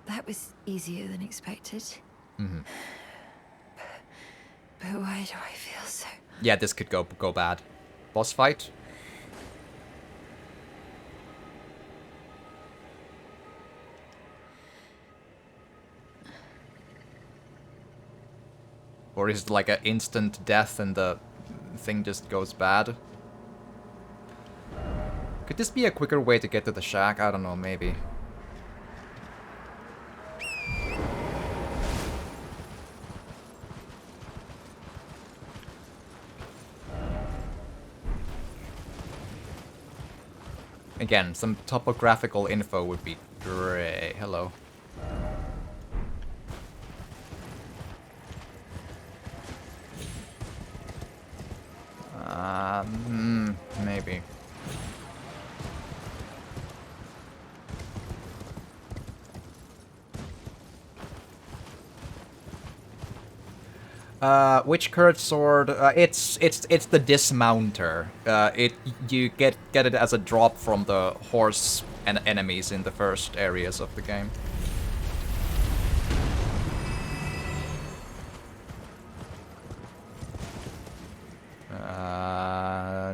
that was easier than expected. Mm-hmm. But why do I feel so? Yeah, this could go bad. Boss fight? Or is it like an instant death and the thing just goes bad? Could this be a quicker way to get to the shack? I don't know, maybe. Again, some topographical info would be great. Hello. Maybe. Which curved sword? It's the dismounter. You get it as a drop from the horse and enemies in the first areas of the game.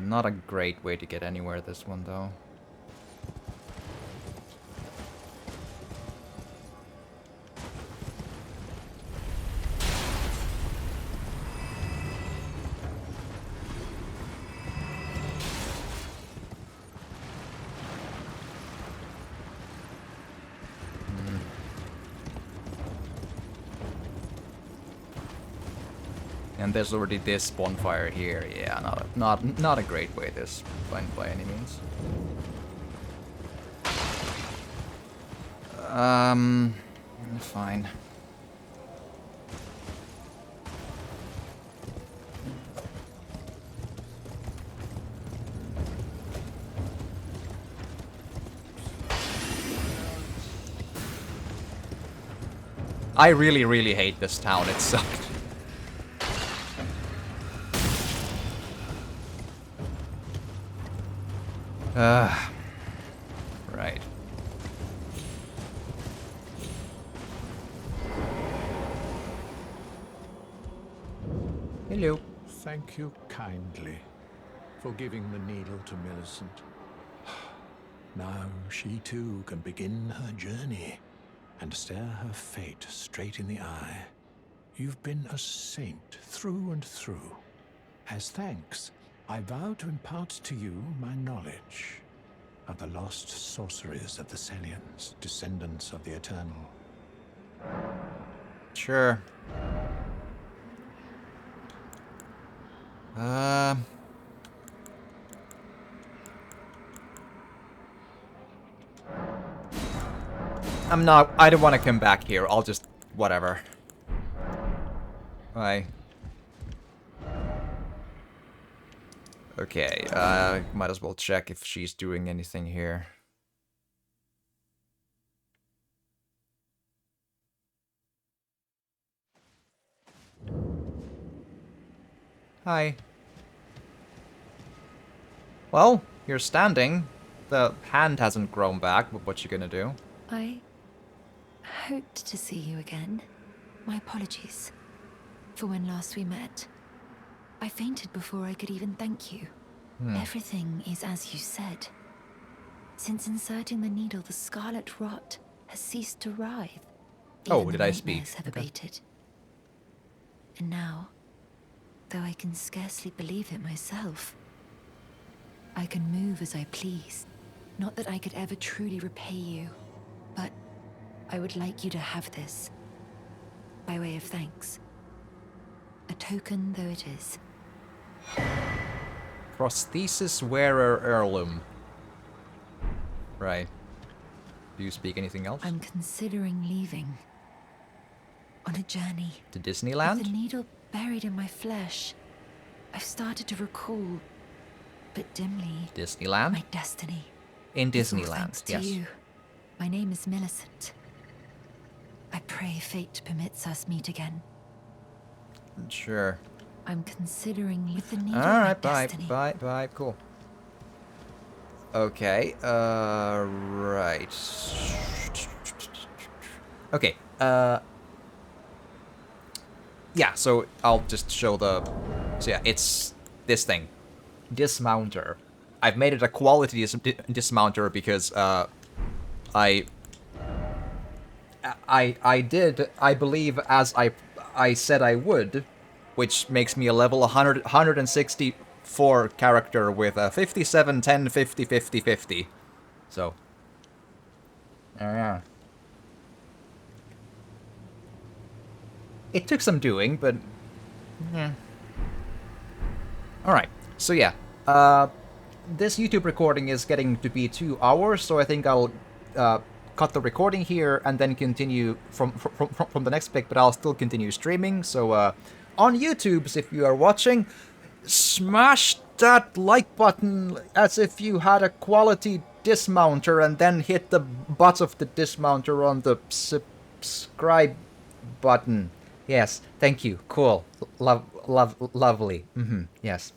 Not a great way to get anywhere this one though. And there's already this bonfire here. Yeah, not a great way this by any means. Fine. I really hate this town. It sucked. Right. Hello. Thank you kindly for giving the needle to Millicent. Now she too can begin her journey and stare her fate straight in the eye. You've been a saint through and through. As thanks, I vow to impart to you my knowledge of the lost sorceries of the Celians, descendants of the Eternal. Sure. I don't want to come back here. I'll just, whatever. Bye. Okay, might as well check if she's doing anything here. Hi. Well, you're standing. The hand hasn't grown back, but what you gonna do? I hoped to see you again. My apologies for when last we met. I fainted before I could even thank you. Everything is as you said. Since inserting the needle, the scarlet rot has ceased to writhe. Oh, Even did the I speak? nightmares have Okay. abated. And now, though I can scarcely believe it myself, I can move as I please. Not that I could ever truly repay you, but I would like you to have this, by way of thanks. A token though it is. Prosthesis wearer heirloom. Right. Do you speak anything else? I'm considering leaving. On a journey. To With the Disneyland? needle buried in my flesh, I've started to recall, but dimly, Disneyland? my destiny. In It's all Disneyland, thanks to yes. you. My name is Millicent. I pray fate permits us meet again. Sure. I'm considering with the needle my Alright, bye, destiny. bye, cool. Okay, right. Okay, yeah, so I'll just show the... So yeah, it's this thing. Dismounter. I've made it a quality dismounter because, I did, I believe, as I said I would, which makes me a level 164 character with a 57, 10, 50, 50, 50. So. Yeah. It took some doing, but... Yeah. Alright, so yeah. This YouTube recording is getting to be 2 hours, so I think I'll cut the recording here and then continue from the next pick, but I'll still continue streaming. So on YouTube, if you are watching, smash that like button as if you had a quality dismounter, and then hit the butt of the dismounter on the subscribe button. Yes, thank you. Cool. Lovely. Yes.